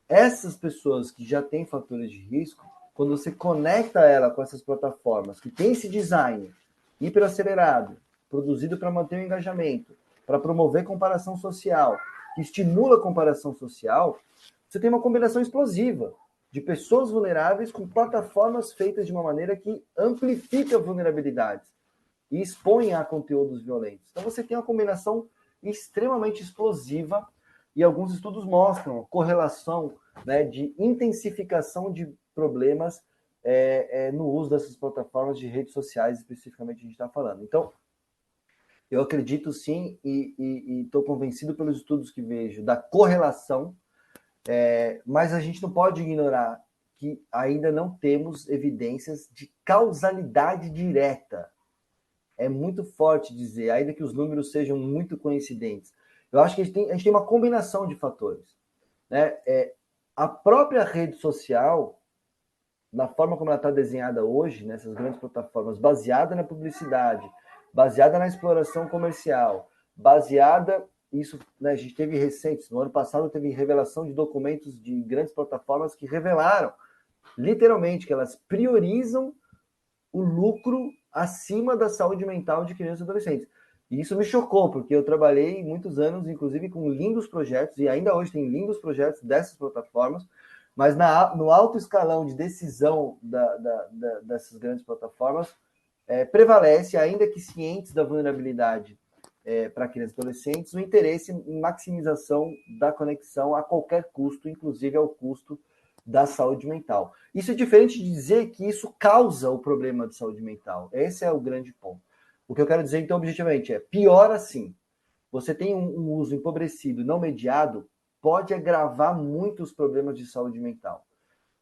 Essas pessoas que já têm fatores de risco, quando você conecta ela com essas plataformas que tem esse design hiperacelerado, produzido para manter o engajamento, para promover comparação social, que estimula a comparação social, você tem uma combinação explosiva de pessoas vulneráveis com plataformas feitas de uma maneira que amplifica vulnerabilidades e expõe a conteúdos violentos. Então você tem uma combinação extremamente explosiva e alguns estudos mostram a correlação, né, de intensificação de problemas no uso dessas plataformas de redes sociais, especificamente a gente está falando. Então, eu acredito sim e estou convencido pelos estudos que vejo da correlação, mas a gente não pode ignorar que ainda não temos evidências de causalidade direta. é muito forte dizer, ainda que os números sejam muito coincidentes. Eu acho que a gente tem uma combinação de fatores, né? A própria rede social, na forma como ela está desenhada hoje, nessas grandes plataformas, baseada na publicidade, baseada na exploração comercial, baseada, isso, né, a gente teve recentes, no ano passado teve revelação de documentos de grandes plataformas que revelaram, literalmente, que elas priorizam o lucro acima da saúde mental de crianças e adolescentes. E isso me chocou, porque eu trabalhei muitos anos, inclusive, com lindos projetos, e ainda hoje tem lindos projetos dessas plataformas, mas no alto escalão de decisão dessas grandes plataformas, prevalece, ainda que cientes da vulnerabilidade para crianças e adolescentes, o interesse em maximização da conexão a qualquer custo, inclusive ao custo da saúde mental. Isso é diferente de dizer que isso causa o problema de saúde mental. Esse é o grande ponto. O que eu quero dizer, então, objetivamente, é pior assim. Você tem um uso empobrecido, não mediado, pode agravar muitos problemas de saúde mental.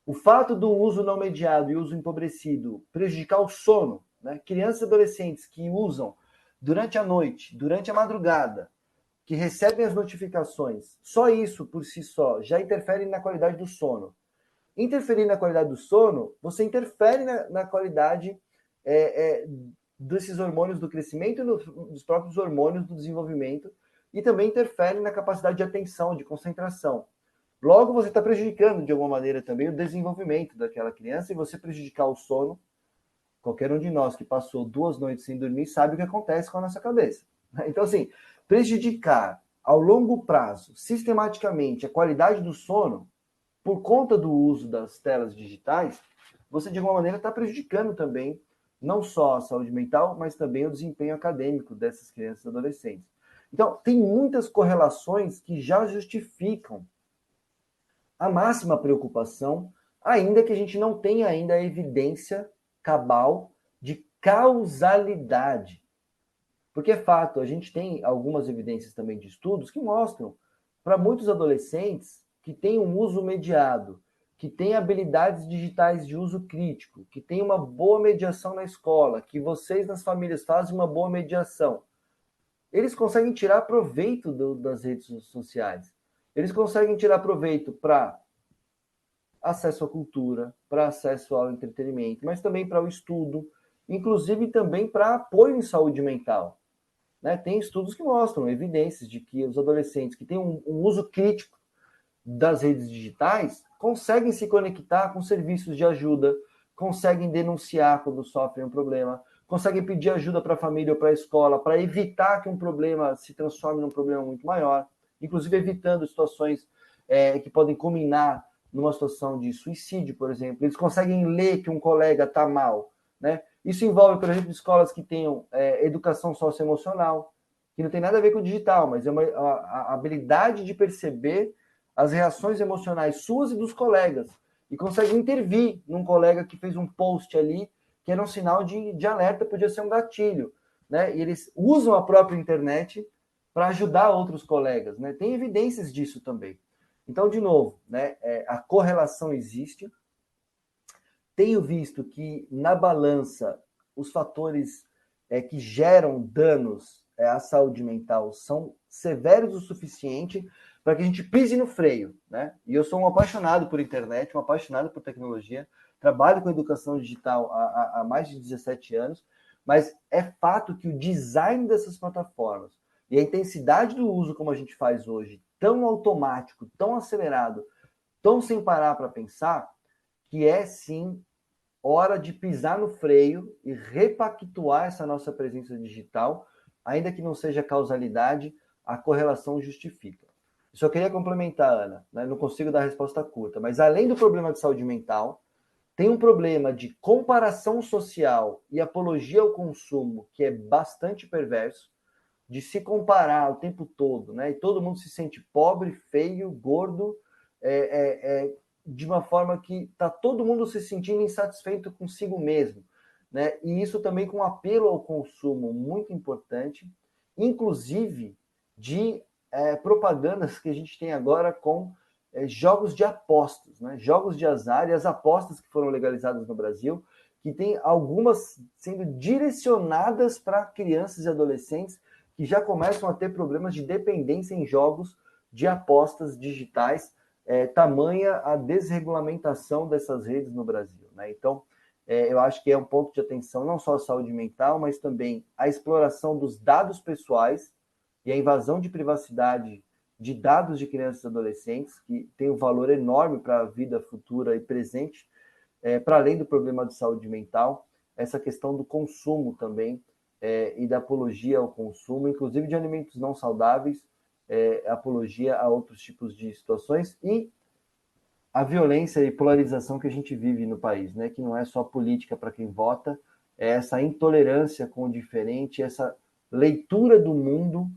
O fato do uso não mediado e uso empobrecido prejudicar o sono, né? Crianças e adolescentes que usam durante a noite, durante a madrugada, que recebem as notificações, só isso por si só já interfere na qualidade do sono. Interferir na qualidade do sono, você interfere na qualidade desses hormônios do crescimento e dos próprios hormônios do desenvolvimento, e também interfere na capacidade de atenção, de concentração. Logo, você está prejudicando, de alguma maneira, também o desenvolvimento daquela criança, e você prejudicar o sono, qualquer um de nós que passou 2 noites sem dormir sabe o que acontece com a nossa cabeça. Então, assim, prejudicar ao longo prazo, sistematicamente, a qualidade do sono, por conta do uso das telas digitais, você, de alguma maneira, está prejudicando também, não só a saúde mental, mas também o desempenho acadêmico dessas crianças e adolescentes. Então, tem muitas correlações que já justificam a máxima preocupação, ainda que a gente não tenha ainda a evidência cabal de causalidade. Porque é fato, a gente tem algumas evidências também de estudos que mostram, para muitos adolescentes que têm um uso mediado, que têm habilidades digitais de uso crítico, que têm uma boa mediação na escola, que vocês nas famílias fazem uma boa mediação, eles conseguem tirar proveito das redes sociais. Eles conseguem tirar proveito para acesso à cultura, para acesso ao entretenimento, mas também para o estudo, inclusive também para apoio em saúde mental. Né? Tem estudos que mostram evidências de que os adolescentes que têm um uso crítico das redes digitais conseguem se conectar com serviços de ajuda, conseguem denunciar quando sofrem um problema, conseguem pedir ajuda para a família ou para a escola para evitar que um problema se transforme num problema muito maior, inclusive evitando situações que podem culminar numa situação de suicídio, por exemplo. Eles conseguem ler que um colega está mal, né? Isso envolve, por exemplo, escolas que tenham educação socioemocional, que não tem nada a ver com o digital, mas é a habilidade de perceber as reações emocionais suas e dos colegas, e consegue intervir num colega que fez um post ali, que era um sinal de alerta, podia ser um gatilho, né? E eles usam a própria internet para ajudar outros colegas, né? Tem evidências disso também. Então, de novo, né, a correlação existe. Tenho visto que, na balança, os fatores que geram danos à saúde mental são severos o suficiente para que a gente pise no freio, né? E eu sou um apaixonado por internet, um apaixonado por tecnologia, trabalho com educação digital há mais de 17 anos, mas é fato que o design dessas plataformas e a intensidade do uso como a gente faz hoje, tão automático, tão acelerado, tão sem parar para pensar, que é sim hora de pisar no freio e repactuar essa nossa presença digital, ainda que não seja causalidade, a correlação justifica. Eu só queria complementar, Ana, né? Não consigo dar resposta curta, mas além do problema de saúde mental, tem um problema de comparação social e apologia ao consumo que é bastante perverso, de se comparar o tempo todo, né? E todo mundo se sente pobre, feio, gordo, de uma forma que está todo mundo se sentindo insatisfeito consigo mesmo, né? E isso também com apelo ao consumo muito importante, inclusive de propagandas que a gente tem agora com jogos de apostas, né? Jogos de azar e as apostas que foram legalizadas no Brasil, que tem algumas sendo direcionadas para crianças e adolescentes que já começam a ter problemas de dependência em jogos de apostas digitais, tamanha a desregulamentação dessas redes no Brasil, né? Então, eu acho que é um ponto de atenção não só a saúde mental, mas também a exploração dos dados pessoais e a invasão de privacidade de dados de crianças e adolescentes, que tem um valor enorme para a vida futura e presente, para além do problema de saúde mental, essa questão do consumo também, e da apologia ao consumo, inclusive de alimentos não saudáveis, apologia a outros tipos de situações, e a violência e polarização que a gente vive no país, né? Que não é só política para quem vota, é essa intolerância com o diferente, essa leitura do mundo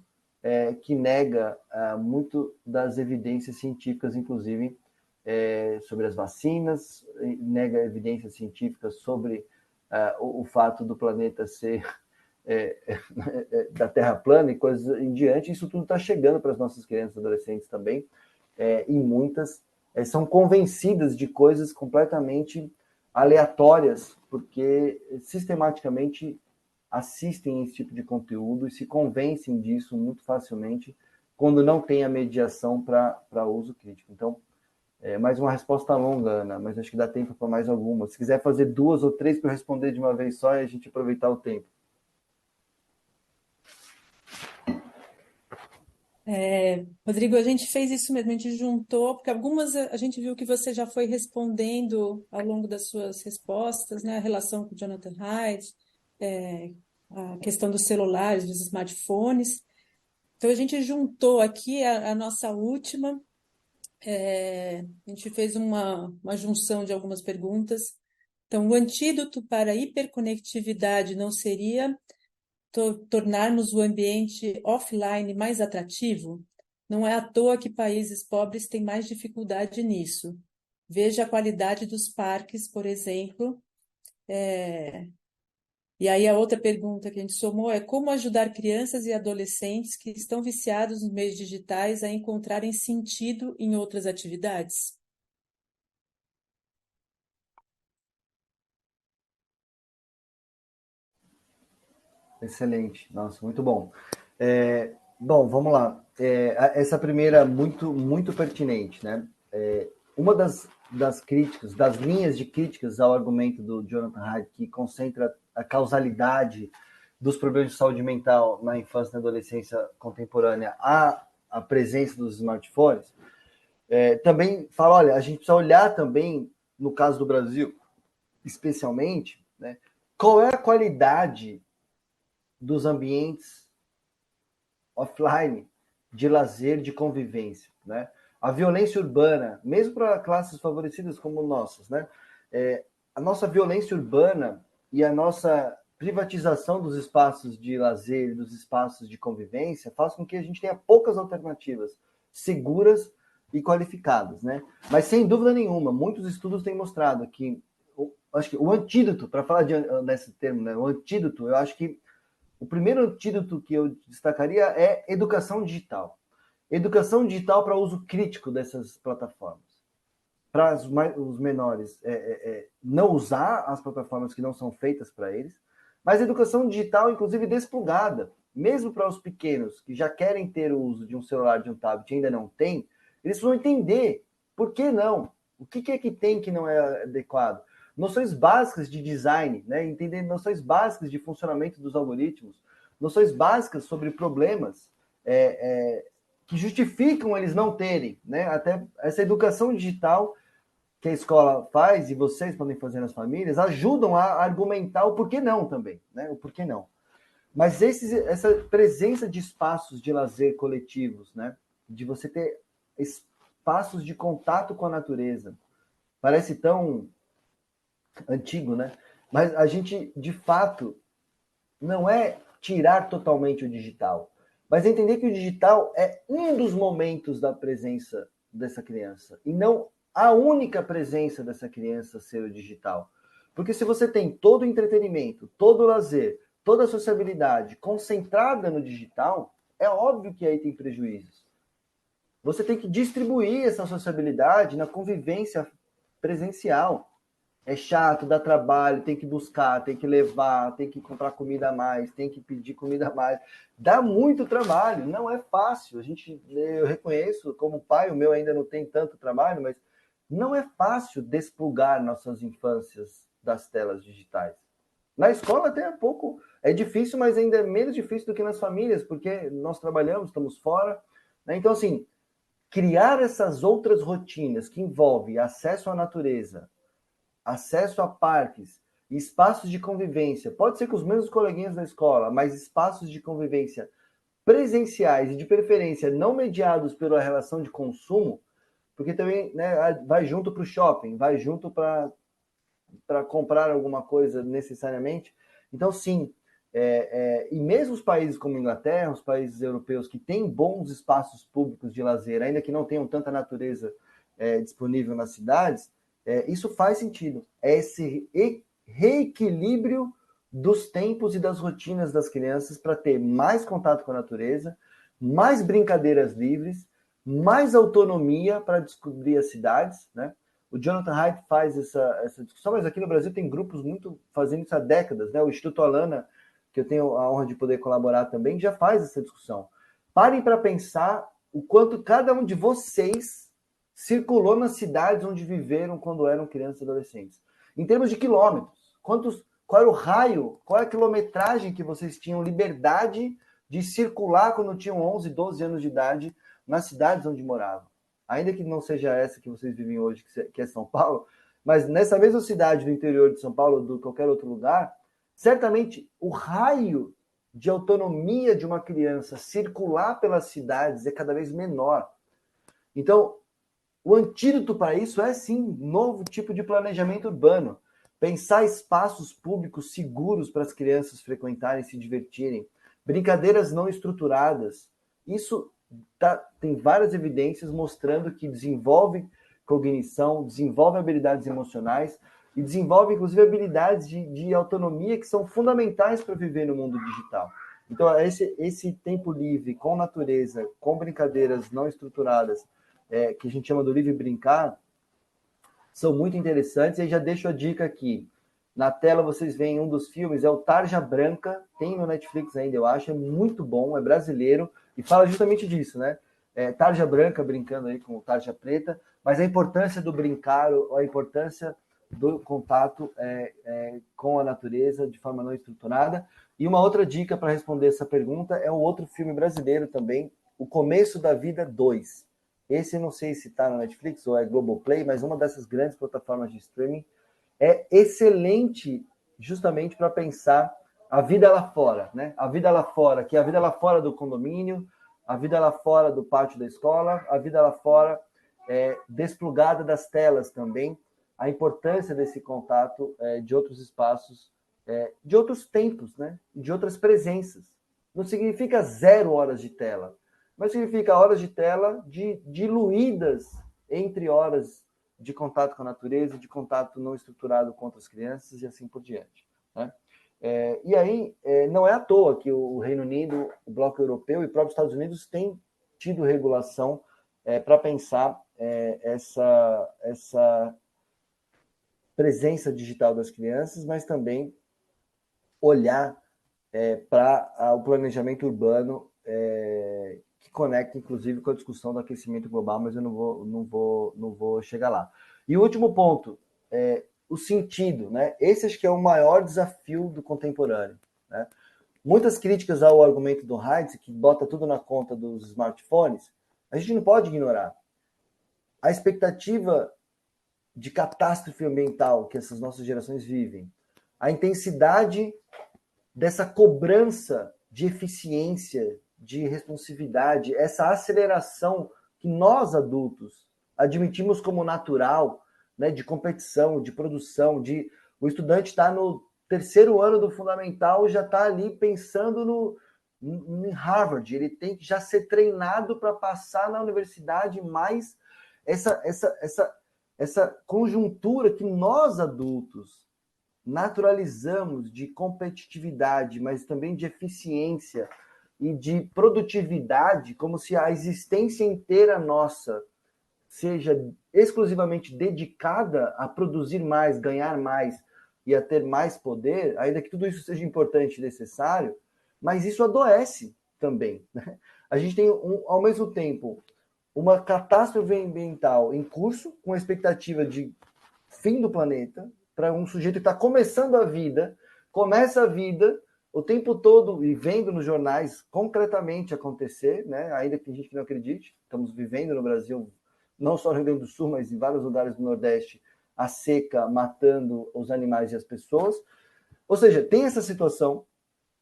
que nega muito das evidências científicas, inclusive sobre as vacinas, nega evidências científicas sobre o fato do planeta ser da Terra plana e coisas em diante. Isso tudo está chegando para as nossas crianças e adolescentes também, e muitas são convencidas de coisas completamente aleatórias, porque sistematicamente assistem esse tipo de conteúdo e se convencem disso muito facilmente quando não tem a mediação para uso crítico. Então, mais uma resposta longa, Ana, mas acho que dá tempo para mais alguma. Se quiser fazer 2 ou 3 para eu responder de uma vez só e a gente aproveitar o tempo. Rodrigo, a gente fez isso mesmo, a gente juntou, porque algumas a gente viu que você já foi respondendo ao longo das suas respostas, né? A relação com o Jonathan Haidt, a questão dos celulares, dos smartphones. Então, a gente juntou aqui a nossa última, a gente fez uma junção de algumas perguntas. Então, o antídoto para a hiperconectividade não seria tornarmos o ambiente offline mais atrativo? Não é à toa que países pobres têm mais dificuldade nisso. Veja a qualidade dos parques, por exemplo. E aí a outra pergunta que a gente somou é como ajudar crianças e adolescentes que estão viciados nos meios digitais a encontrarem sentido em outras atividades? Excelente, nossa, muito bom. Bom, vamos lá. Essa primeira muito pertinente, né? Uma das críticas, das linhas de críticas ao argumento do Jonathan Haidt, que concentra a causalidade dos problemas de saúde mental na infância e na adolescência contemporânea à presença dos smartphones, também fala, olha, a gente precisa olhar também, no caso do Brasil, especialmente, né, qual é a qualidade dos ambientes offline de lazer, de convivência, né? A violência urbana, mesmo para classes favorecidas como nossas, né? A nossa violência urbana e a nossa privatização dos espaços de lazer, dos espaços de convivência, faz com que a gente tenha poucas alternativas seguras e qualificadas, né? Mas sem dúvida nenhuma, muitos estudos têm mostrado que, acho que o antídoto, para falar nesse termo, né? O antídoto, eu acho que o primeiro antídoto que eu destacaria é educação digital. Educação digital para uso crítico dessas plataformas. Para os menores não usar as plataformas que não são feitas para eles, mas educação digital, inclusive, desplugada. Mesmo para os pequenos que já querem ter o uso de um celular, de um tablet, e ainda não têm, eles vão entender por que não. O que é que tem que não é adequado? Noções básicas de design, né? Entender noções básicas de funcionamento dos algoritmos, noções básicas sobre problemas que justificam eles não terem, né? Até essa educação digital que a escola faz, e vocês podem fazer nas famílias, ajudam a argumentar o porquê não também, né? O porquê não. Mas essa presença de espaços de lazer coletivos, né? De você ter espaços de contato com a natureza, parece tão antigo, né? Mas a gente, de fato, não é tirar totalmente o digital, mas entender que o digital é um dos momentos da presença dessa criança, e não a única presença dessa criança ser o digital. Porque se você tem todo o entretenimento, todo o lazer, toda a sociabilidade concentrada no digital, é óbvio que aí tem prejuízos. Você tem que distribuir essa sociabilidade na convivência presencial. é chato, dá trabalho, tem que buscar, tem que levar, tem que comprar comida a mais, tem que pedir comida a mais. Dá muito trabalho, não é fácil. Eu reconheço, como pai, o meu ainda não tem tanto trabalho, mas não é fácil desplugar nossas infâncias das telas digitais. Na escola até um pouco é difícil, mas ainda é menos difícil do que nas famílias, porque nós trabalhamos, estamos fora, né? Então, assim, criar essas outras rotinas que envolvem acesso à natureza, acesso a parques, espaços de convivência, pode ser com os mesmos coleguinhas da escola, mas espaços de convivência presenciais e de preferência não mediados pela relação de consumo, porque também, né, vai junto para o shopping, vai junto para comprar alguma coisa necessariamente. Então, sim, e mesmo os países como a Inglaterra, os países europeus que têm bons espaços públicos de lazer, ainda que não tenham tanta natureza disponível nas cidades, isso faz sentido. É esse reequilíbrio dos tempos e das rotinas das crianças para ter mais contato com a natureza, mais brincadeiras livres, mais autonomia para descobrir as cidades, né? O Jonathan Haidt faz essa discussão, mas aqui no Brasil tem grupos muito fazendo isso há décadas, né? O Instituto Alana, que eu tenho a honra de poder colaborar também, já faz essa discussão. Parem para pensar o quanto cada um de vocês circulou nas cidades onde viveram quando eram crianças e adolescentes. Em termos de quilômetros, qual era o raio, qual é a quilometragem que vocês tinham liberdade de circular quando tinham 11, 12 anos de idade nas cidades onde moravam? Ainda que não seja essa que vocês vivem hoje, que é São Paulo, mas nessa mesma cidade do interior de São Paulo ou de qualquer outro lugar, certamente o raio de autonomia de uma criança circular pelas cidades é cada vez menor. Então, o antídoto para isso é, sim, um novo tipo de planejamento urbano. Pensar espaços públicos seguros para as crianças frequentarem e se divertirem. Brincadeiras não estruturadas. Isso tem várias evidências mostrando que desenvolve cognição, desenvolve habilidades emocionais e desenvolve, inclusive, habilidades de autonomia que são fundamentais para viver no mundo digital. Então, esse tempo livre com natureza, com brincadeiras não estruturadas, que a gente chama do livre brincar, são muito interessantes. E aí já deixo a dica aqui. Na tela vocês veem um dos filmes, é o Tarja Branca, tem no Netflix ainda, eu acho, é muito bom, é brasileiro, e fala justamente disso, né? Tarja Branca brincando aí com Tarja Preta, mas a importância do brincar, a importância do contato com a natureza de forma não estruturada. E uma outra dica para responder essa pergunta é um outro filme brasileiro também, O Começo da Vida 2. Esse eu não sei se está na Netflix ou é Globoplay, mas uma dessas grandes plataformas de streaming, é excelente justamente para pensar a vida lá fora, né? A vida lá fora, que é a vida lá fora do condomínio, a vida lá fora do pátio da escola, a vida lá fora desplugada das telas também, a importância desse contato de outros espaços, de outros tempos, né? De outras presenças. Não significa 0 horas de tela, mas significa horas de tela diluídas entre horas de contato com a natureza, de contato não estruturado com outras crianças e assim por diante, né? E aí, não é à toa que o Reino Unido, o Bloco Europeu e o próprio Estados Unidos têm tido regulação para pensar essa presença digital das crianças, mas também olhar para o planejamento urbano que conecta, inclusive, com a discussão do aquecimento global, mas eu não vou chegar lá. E o último ponto, o sentido, né? Esse acho que é o maior desafio do contemporâneo, né? Muitas críticas ao argumento do Haidt, que bota tudo na conta dos smartphones, a gente não pode ignorar. A expectativa de catástrofe ambiental que essas nossas gerações vivem, a intensidade dessa cobrança de eficiência, de responsividade, essa aceleração que nós adultos admitimos como natural, né, de competição, de produção, o estudante está no 3º ano do fundamental, já está ali pensando em Harvard, ele tem que já ser treinado para passar na universidade, mais essa conjuntura que nós adultos naturalizamos de competitividade, mas também de eficiência e de produtividade, como se a existência inteira nossa seja exclusivamente dedicada a produzir mais, ganhar mais e a ter mais poder, ainda que tudo isso seja importante e necessário, mas isso adoece também, né? A gente tem, ao mesmo tempo, uma catástrofe ambiental em curso, com a expectativa de fim do planeta, para um sujeito que está começando a vida, começa a vida o tempo todo e vendo nos jornais concretamente acontecer, né? Ainda que tem gente que não acredite, estamos vivendo no Brasil, não só no Rio Grande do Sul, mas em vários lugares do Nordeste, a seca matando os animais e as pessoas. Ou seja, tem essa situação.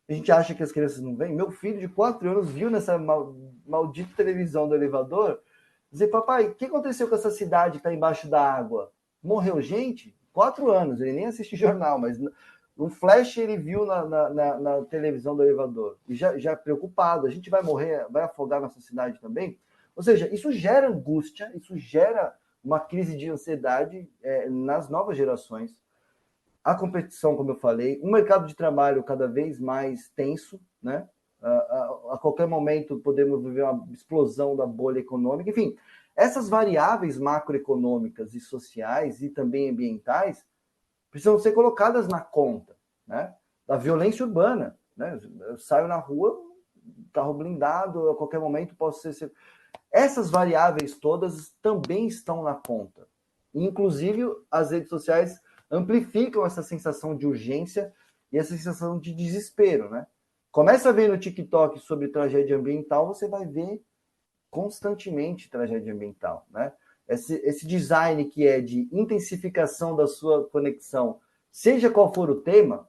A gente acha que as crianças não veem. Meu filho de 4 anos viu nessa maldita televisão do elevador dizer: papai, o que aconteceu com essa cidade que está embaixo da água? Morreu gente? 4 anos, ele nem assiste jornal, mas um flash ele viu na televisão do elevador. E já preocupado, a gente vai morrer, vai afogar nossa cidade também? Ou seja, isso gera angústia, isso gera uma crise de ansiedade nas novas gerações. A competição, como eu falei, um mercado de trabalho cada vez mais tenso, né? A qualquer momento podemos viver uma explosão da bolha econômica. Enfim, essas variáveis macroeconômicas e sociais e também ambientais precisam ser colocadas na conta, né? Da violência urbana, né? Eu saio na rua, carro blindado, a qualquer momento posso ser... Essas variáveis todas também estão na conta. Inclusive, as redes sociais amplificam essa sensação de urgência e essa sensação de desespero, né? Começa a ver no TikTok sobre tragédia ambiental, você vai ver constantemente tragédia ambiental, né? Esse design que é de intensificação da sua conexão, seja qual for o tema,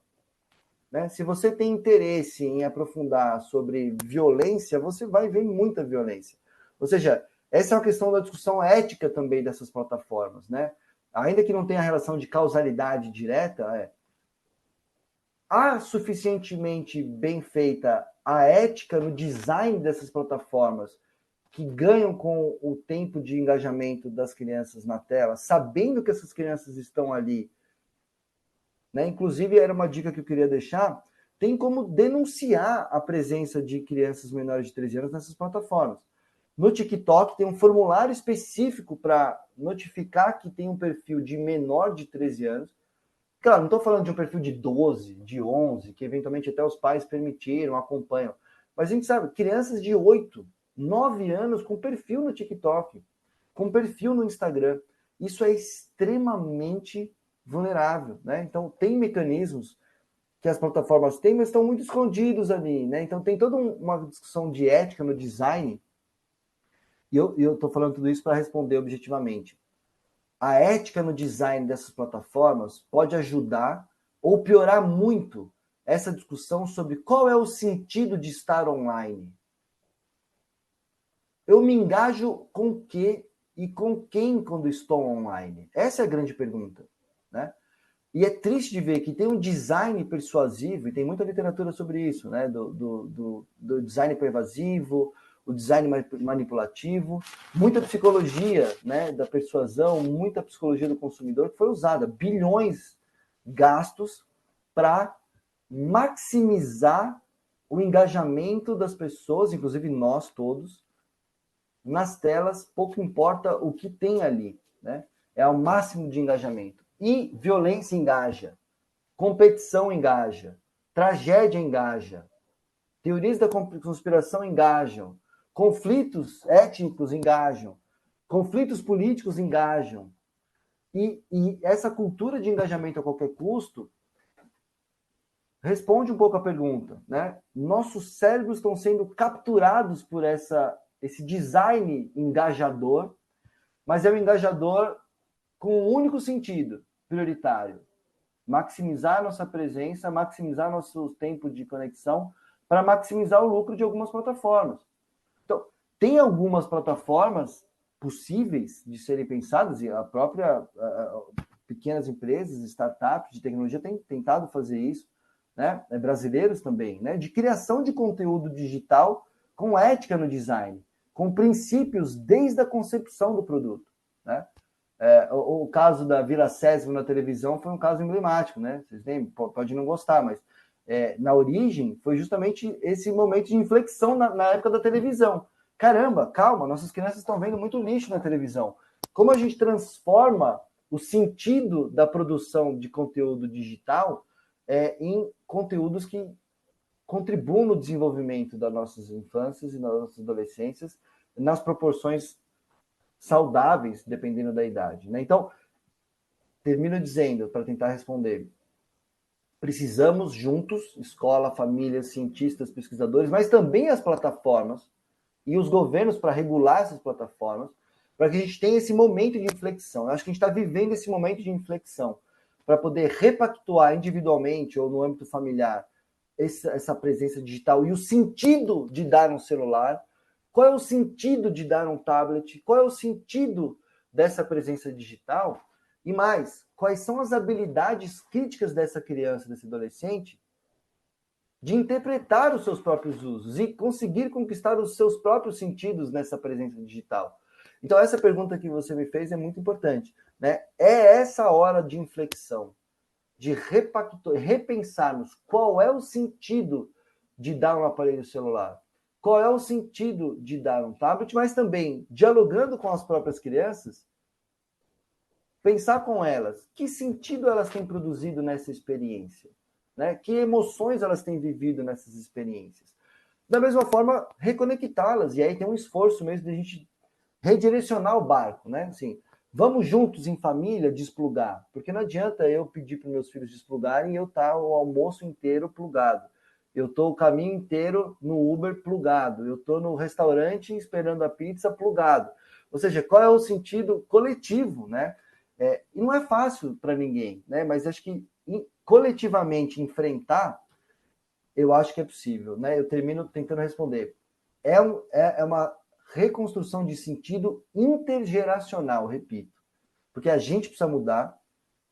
né? Se você tem interesse em aprofundar sobre violência, você vai ver muita violência. Ou seja, essa é uma questão da discussão ética também dessas plataformas, né? Ainda que não tenha relação de causalidade direta, há suficientemente bem feita a ética no design dessas plataformas que ganham com o tempo de engajamento das crianças na tela, sabendo que essas crianças estão ali, né? Inclusive, era uma dica que eu queria deixar, tem como denunciar a presença de crianças menores de 13 anos nessas plataformas. No TikTok tem um formulário específico para notificar que tem um perfil de menor de 13 anos. Claro, não estou falando de um perfil de 12, de 11, que eventualmente até os pais permitiram, acompanham. Mas a gente sabe, crianças de 8, 9 anos com perfil no TikTok, com perfil no Instagram. Isso é extremamente vulnerável, né? Então, tem mecanismos que as plataformas têm, mas estão muito escondidos ali, né? Então, tem toda uma discussão de ética no design. E eu estou falando tudo isso para responder objetivamente. A ética no design dessas plataformas pode ajudar ou piorar muito essa discussão sobre qual é o sentido de estar online. Eu me engajo com o quê e com quem quando estou online? Essa é a grande pergunta, né? E é triste de ver que tem um design persuasivo, e tem muita literatura sobre isso, né? Do design pervasivo, o design manipulativo, muita psicologia, né, da persuasão, muita psicologia do consumidor que foi usada, bilhões gastos para maximizar o engajamento das pessoas, inclusive nós todos, nas telas, pouco importa o que tem ali, né? É o máximo de engajamento. E violência engaja, competição engaja, tragédia engaja, teorias da conspiração engajam, conflitos étnicos engajam, conflitos políticos engajam. E essa cultura de engajamento a qualquer custo responde um pouco à pergunta, né? Nossos cérebros estão sendo capturados por esse design engajador, mas é um engajador com um único sentido prioritário: maximizar nossa presença, maximizar nosso tempo de conexão para maximizar o lucro de algumas plataformas. Então, tem algumas plataformas possíveis de serem pensadas, e a própria pequenas empresas, startups de tecnologia têm tentado fazer isso, né? Brasileiros também, né? De criação de conteúdo digital com ética no design, com princípios desde a concepção do produto, né? O caso da Vila Sésamo na televisão foi um caso emblemático, né? Vocês lembram? Pode não gostar, mas na origem foi justamente esse momento de inflexão na época da televisão. Caramba, calma, nossas crianças estão vendo muito lixo na televisão. como a gente transforma o sentido da produção de conteúdo digital em conteúdos que contribuam no desenvolvimento das nossas infâncias e das nossas adolescências, nas proporções saudáveis, dependendo da idade, né? Então, termino dizendo, para tentar responder, precisamos juntos, escola, família, cientistas, pesquisadores, mas também as plataformas e os governos para regular essas plataformas, para que a gente tenha esse momento de inflexão. Eu acho que a gente está vivendo esse momento de inflexão para poder repactuar individualmente ou no âmbito familiar essa presença digital e o sentido de dar um celular. Qual é o sentido de dar um tablet? Qual é o sentido dessa presença digital? E mais, quais são as habilidades críticas dessa criança, desse adolescente, de interpretar os seus próprios usos e conseguir conquistar os seus próprios sentidos nessa presença digital? Então, essa pergunta que você me fez é muito importante, né? É essa hora de inflexão, de repensarmos qual é o sentido de dar um aparelho celular, qual é o sentido de dar um tablet, mas também, dialogando com as próprias crianças, pensar com elas que sentido elas têm produzido nessa experiência, né? Que emoções elas têm vivido nessas experiências. Da mesma forma, reconectá-las, e aí tem um esforço mesmo de a gente redirecionar o barco, né? Assim, vamos juntos em família desplugar, porque não adianta eu pedir para meus filhos desplugarem e eu estar o almoço inteiro plugado. Eu estou o caminho inteiro no Uber plugado. Eu estou no restaurante esperando a pizza plugado. Ou seja, qual é o sentido coletivo, né? E não é fácil para ninguém, né? Mas acho que coletivamente enfrentar, eu acho que é possível, né? Eu termino tentando responder. É uma reconstrução de sentido intergeracional, repito. Porque a gente precisa mudar,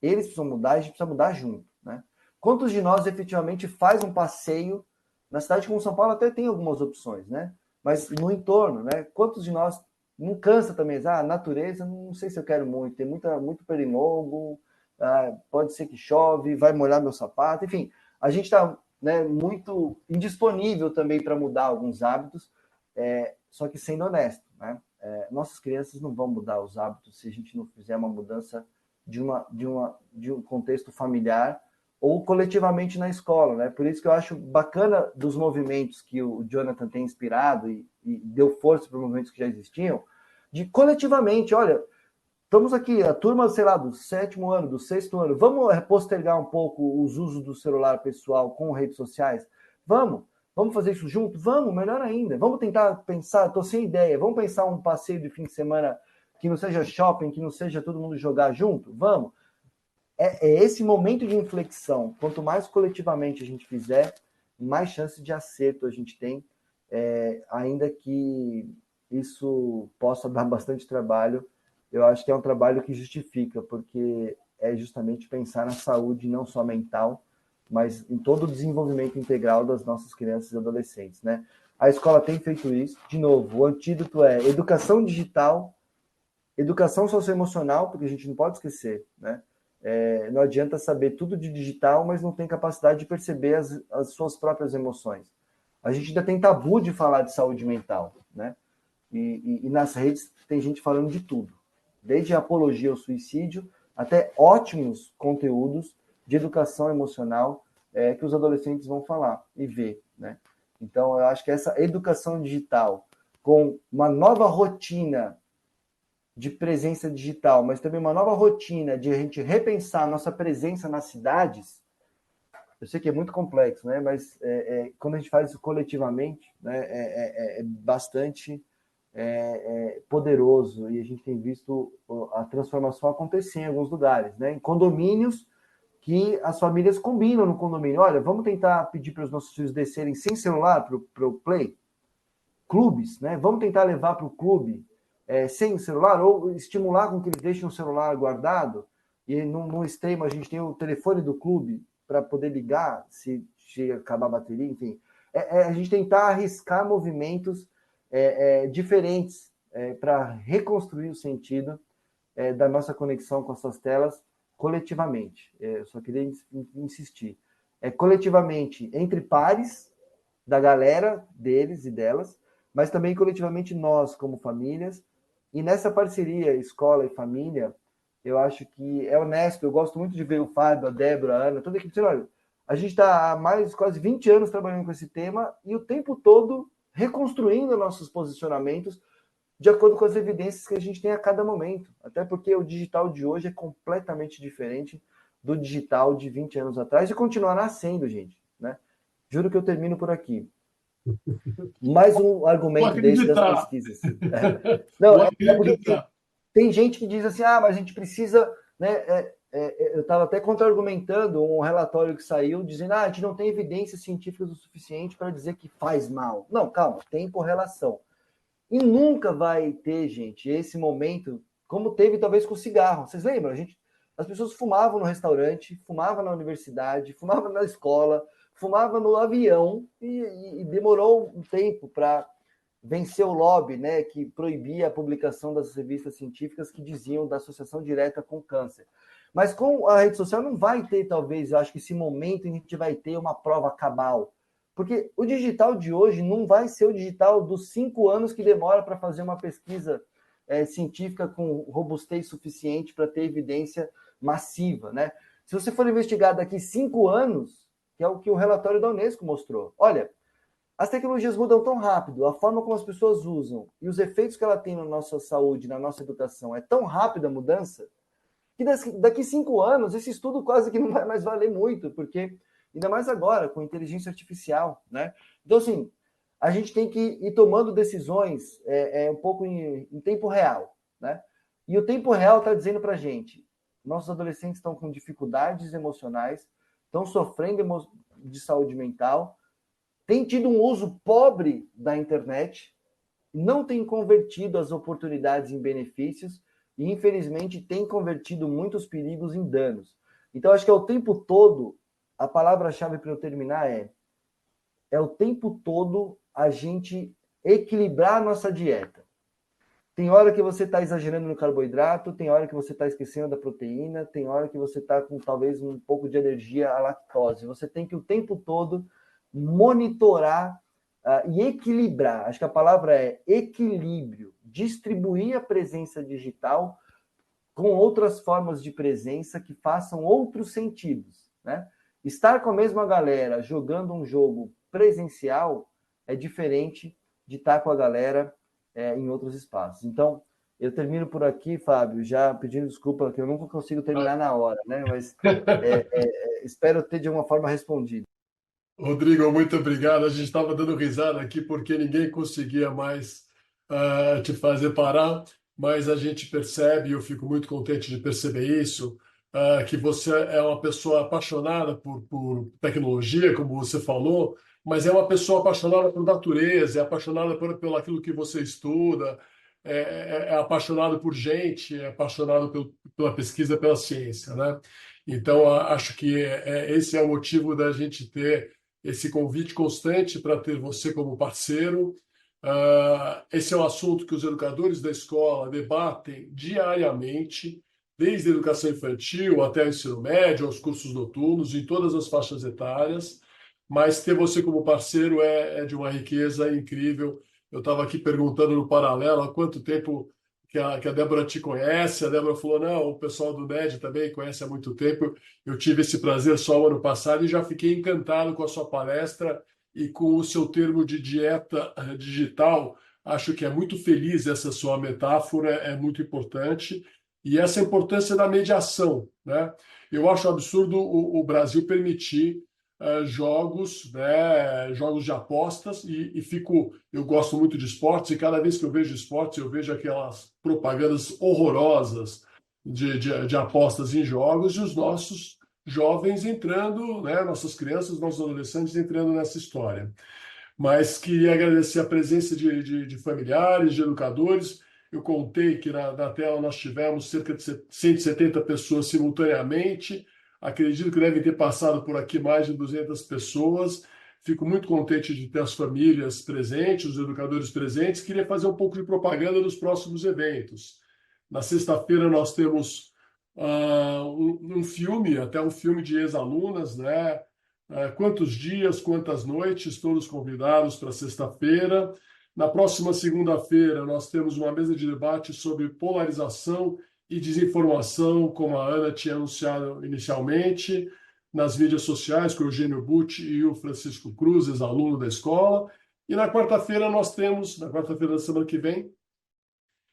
eles precisam mudar, a gente precisa mudar junto, né? Quantos de nós efetivamente faz um passeio na cidade como São Paulo? Até tem algumas opções, né? Mas no entorno, né? Quantos de nós não cansa também? A natureza, não sei se eu quero muito, tem muito pernilongo, pode ser que chove, vai molhar meu sapato, enfim, a gente está, né, muito indisponível também para mudar alguns hábitos, só que sendo honesto, né? Nossas crianças não vão mudar os hábitos se a gente não fizer uma mudança de um contexto familiar ou coletivamente na escola, né? Por isso que eu acho bacana dos movimentos que o Jonathan tem inspirado e deu força para os movimentos que já existiam, de coletivamente, olha, estamos aqui, a turma, sei lá, do 7º ano, do 6º ano, vamos postergar um pouco os usos do celular pessoal com redes sociais? Vamos fazer isso junto? Vamos, melhor ainda. Vamos tentar pensar, estou sem ideia, vamos pensar um passeio de fim de semana que não seja shopping, que não seja todo mundo jogar junto? Vamos. É esse momento de inflexão. Quanto mais coletivamente a gente fizer, mais chance de acerto a gente tem, ainda que isso possa dar bastante trabalho. Eu acho que é um trabalho que justifica, porque é justamente pensar na saúde não só mental, mas em todo o desenvolvimento integral das nossas crianças e adolescentes, né? A escola tem feito isso. De novo, o antídoto é educação digital, educação socioemocional, porque a gente não pode esquecer, né? Não adianta saber tudo de digital, mas não tem capacidade de perceber as suas próprias emoções. A gente ainda tem tabu de falar de saúde mental, né? E nas redes tem gente falando de tudo, desde a apologia ao suicídio até ótimos conteúdos de educação emocional que os adolescentes vão falar e ver, né? Então, eu acho que essa educação digital com uma nova rotina de presença digital, mas também uma nova rotina de a gente repensar a nossa presença nas cidades, eu sei que é muito complexo, né? Mas quando a gente faz isso coletivamente, né, é bastante poderoso, e a gente tem visto a transformação acontecer em alguns lugares, né? Em condomínios que as famílias combinam no condomínio. Olha, vamos tentar pedir para os nossos filhos descerem sem celular para o play? Clubes, né? Vamos tentar levar para o clube sem celular, ou estimular com que eles deixem o celular guardado, e no extremo a gente tem o telefone do clube para poder ligar se acabar a bateria, enfim. A gente tentar arriscar movimentos diferentes para reconstruir o sentido da nossa conexão com essas telas coletivamente. Eu só queria insistir. Coletivamente entre pares da galera deles e delas, mas também coletivamente nós, como famílias, E nessa parceria escola e família, eu acho que é honesto. Eu gosto muito de ver o Fábio, a Débora, a Ana, toda a equipe dizendo, olha, a gente está há mais quase 20 anos trabalhando com esse tema e o tempo todo reconstruindo nossos posicionamentos de acordo com as evidências que a gente tem a cada momento. Até porque o digital de hoje é completamente diferente do digital de 20 anos atrás e continuará sendo, gente, né? Juro que eu termino por aqui. Mais um Vou argumento desse das acreditar. pesquisas. Não, Vou é porque acreditar. tem gente que diz assim, mas a gente precisa, né? Eu estava até contra-argumentando um relatório que saiu dizendo, a gente não tem evidências científicas o suficiente para dizer que faz mal. Não, calma, tem correlação. E nunca vai ter, gente, esse momento, como teve talvez com o cigarro. Vocês lembram? As pessoas fumavam no restaurante, fumavam na universidade, fumavam na escola, fumavam no avião e demorou um tempo para vencer o lobby, né, que proibia a publicação das revistas científicas que diziam da associação direta com câncer. Mas com a rede social não vai ter, talvez, eu acho que esse momento em que a gente vai ter uma prova cabal. Porque o digital de hoje não vai ser o digital dos 5 anos que demora para fazer uma pesquisa científica com robustez suficiente para ter evidência massiva, né? Se você for investigar daqui 5 anos, que é o que o relatório da Unesco mostrou, olha, as tecnologias mudam tão rápido, a forma como as pessoas usam e os efeitos que ela tem na nossa saúde, na nossa educação, é tão rápida a mudança, que daqui 5 anos esse estudo quase que não vai mais valer muito, porque ainda mais agora, com inteligência artificial, né? Então, assim, a gente tem que ir tomando decisões um pouco em tempo real, né? E o tempo real está dizendo para a gente, nossos adolescentes estão com dificuldades emocionais, estão sofrendo de saúde mental, têm tido um uso pobre da internet, não tem convertido as oportunidades em benefícios e, infelizmente, tem convertido muitos perigos em danos. Então, acho que é o tempo todo, a palavra-chave para eu terminar é o tempo todo a gente equilibrar a nossa dieta. Tem hora que você está exagerando no carboidrato, tem hora que você está esquecendo da proteína, tem hora que você está com talvez um pouco de alergia à lactose. Você tem que o tempo todo monitorar e equilibrar. Acho que a palavra é equilíbrio. Distribuir a presença digital com outras formas de presença que façam outros sentidos, né? Estar com a mesma galera jogando um jogo presencial é diferente de estar com a galera em outros espaços. Então, eu termino por aqui, Fábio, já pedindo desculpa, que eu nunca consigo terminar na hora, né? Mas espero ter de alguma forma respondido. Rodrigo, muito obrigado. A gente estava dando risada aqui porque ninguém conseguia mais te fazer parar, mas a gente percebe, e eu fico muito contente de perceber isso, que você é uma pessoa apaixonada por tecnologia, como você falou, mas é uma pessoa apaixonada por natureza, é apaixonada pelo aquilo que você estuda, é apaixonado por gente, é apaixonado pela pesquisa, pela ciência, né? Então, acho que esse é o motivo da gente ter esse convite constante para ter você como parceiro. Esse é um assunto que os educadores da escola debatem diariamente, desde a educação infantil até o ensino médio, aos cursos noturnos, em todas as faixas etárias. Mas ter você como parceiro é de uma riqueza incrível. Eu estava aqui perguntando no paralelo há quanto tempo que a Débora te conhece. A Débora falou, não, o pessoal do NED também conhece há muito tempo. Eu tive esse prazer só o ano passado e já fiquei encantado com a sua palestra e com o seu termo de dieta digital. Acho que é muito feliz essa sua metáfora, é muito importante. E essa importância da mediação, né? Eu acho absurdo o Brasil permitir jogos, né, jogos de apostas eu gosto muito de esportes e cada vez que eu vejo esportes eu vejo aquelas propagandas horrorosas de apostas em jogos e os nossos jovens entrando, né, nossas crianças, nossos adolescentes entrando nessa história. Mas queria agradecer a presença de familiares, de educadores. Eu contei que na tela nós tivemos cerca de 170 pessoas simultaneamente. Acredito que devem ter passado por aqui mais de 200 pessoas. Fico muito contente de ter as famílias presentes, os educadores presentes. Queria fazer um pouco de propaganda dos próximos eventos. Na sexta-feira nós temos um filme, até um filme de ex-alunas, né? Quantos dias, quantas noites, todos convidados para sexta-feira. Na próxima segunda-feira, nós temos uma mesa de debate sobre polarização e desinformação, como a Ana tinha anunciado inicialmente, nas mídias sociais, com o Eugênio Butti e o Francisco Cruz, ex-aluno da escola. E na quarta-feira na quarta-feira da semana que vem,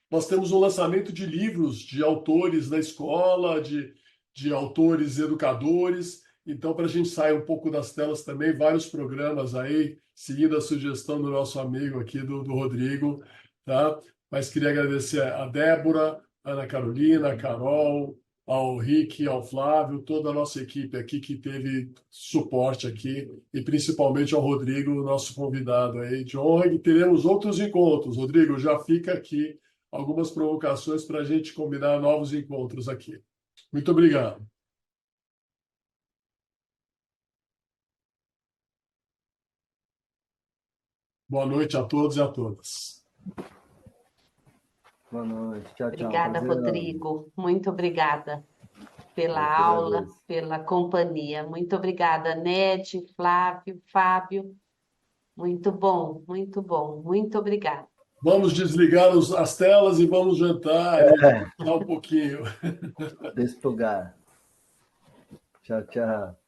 nós temos um lançamento de livros de autores da escola, de autores educadores. Então, para a gente sair um pouco das telas também, vários programas aí, seguindo a sugestão do nosso amigo aqui, do Rodrigo, tá? Mas queria agradecer a Débora, a Ana Carolina, a Carol, ao Rick, ao Flávio, toda a nossa equipe aqui que teve suporte aqui, e principalmente ao Rodrigo, nosso convidado aí de honra, e teremos outros encontros. Rodrigo, já fica aqui algumas provocações para a gente combinar novos encontros aqui. Muito obrigado. Boa noite a todos e a todas. Boa noite. Tchau, tchau. Obrigada, Prazer, Rodrigo. Muito obrigada pela eu que aula, agradeço. pela companhia. Muito obrigada, Nete, Flávio, Fábio. Muito bom, muito bom. Muito obrigada. Vamos desligar as telas e vamos jantar e descansar um pouquinho. Desse lugar. Tchau, tchau.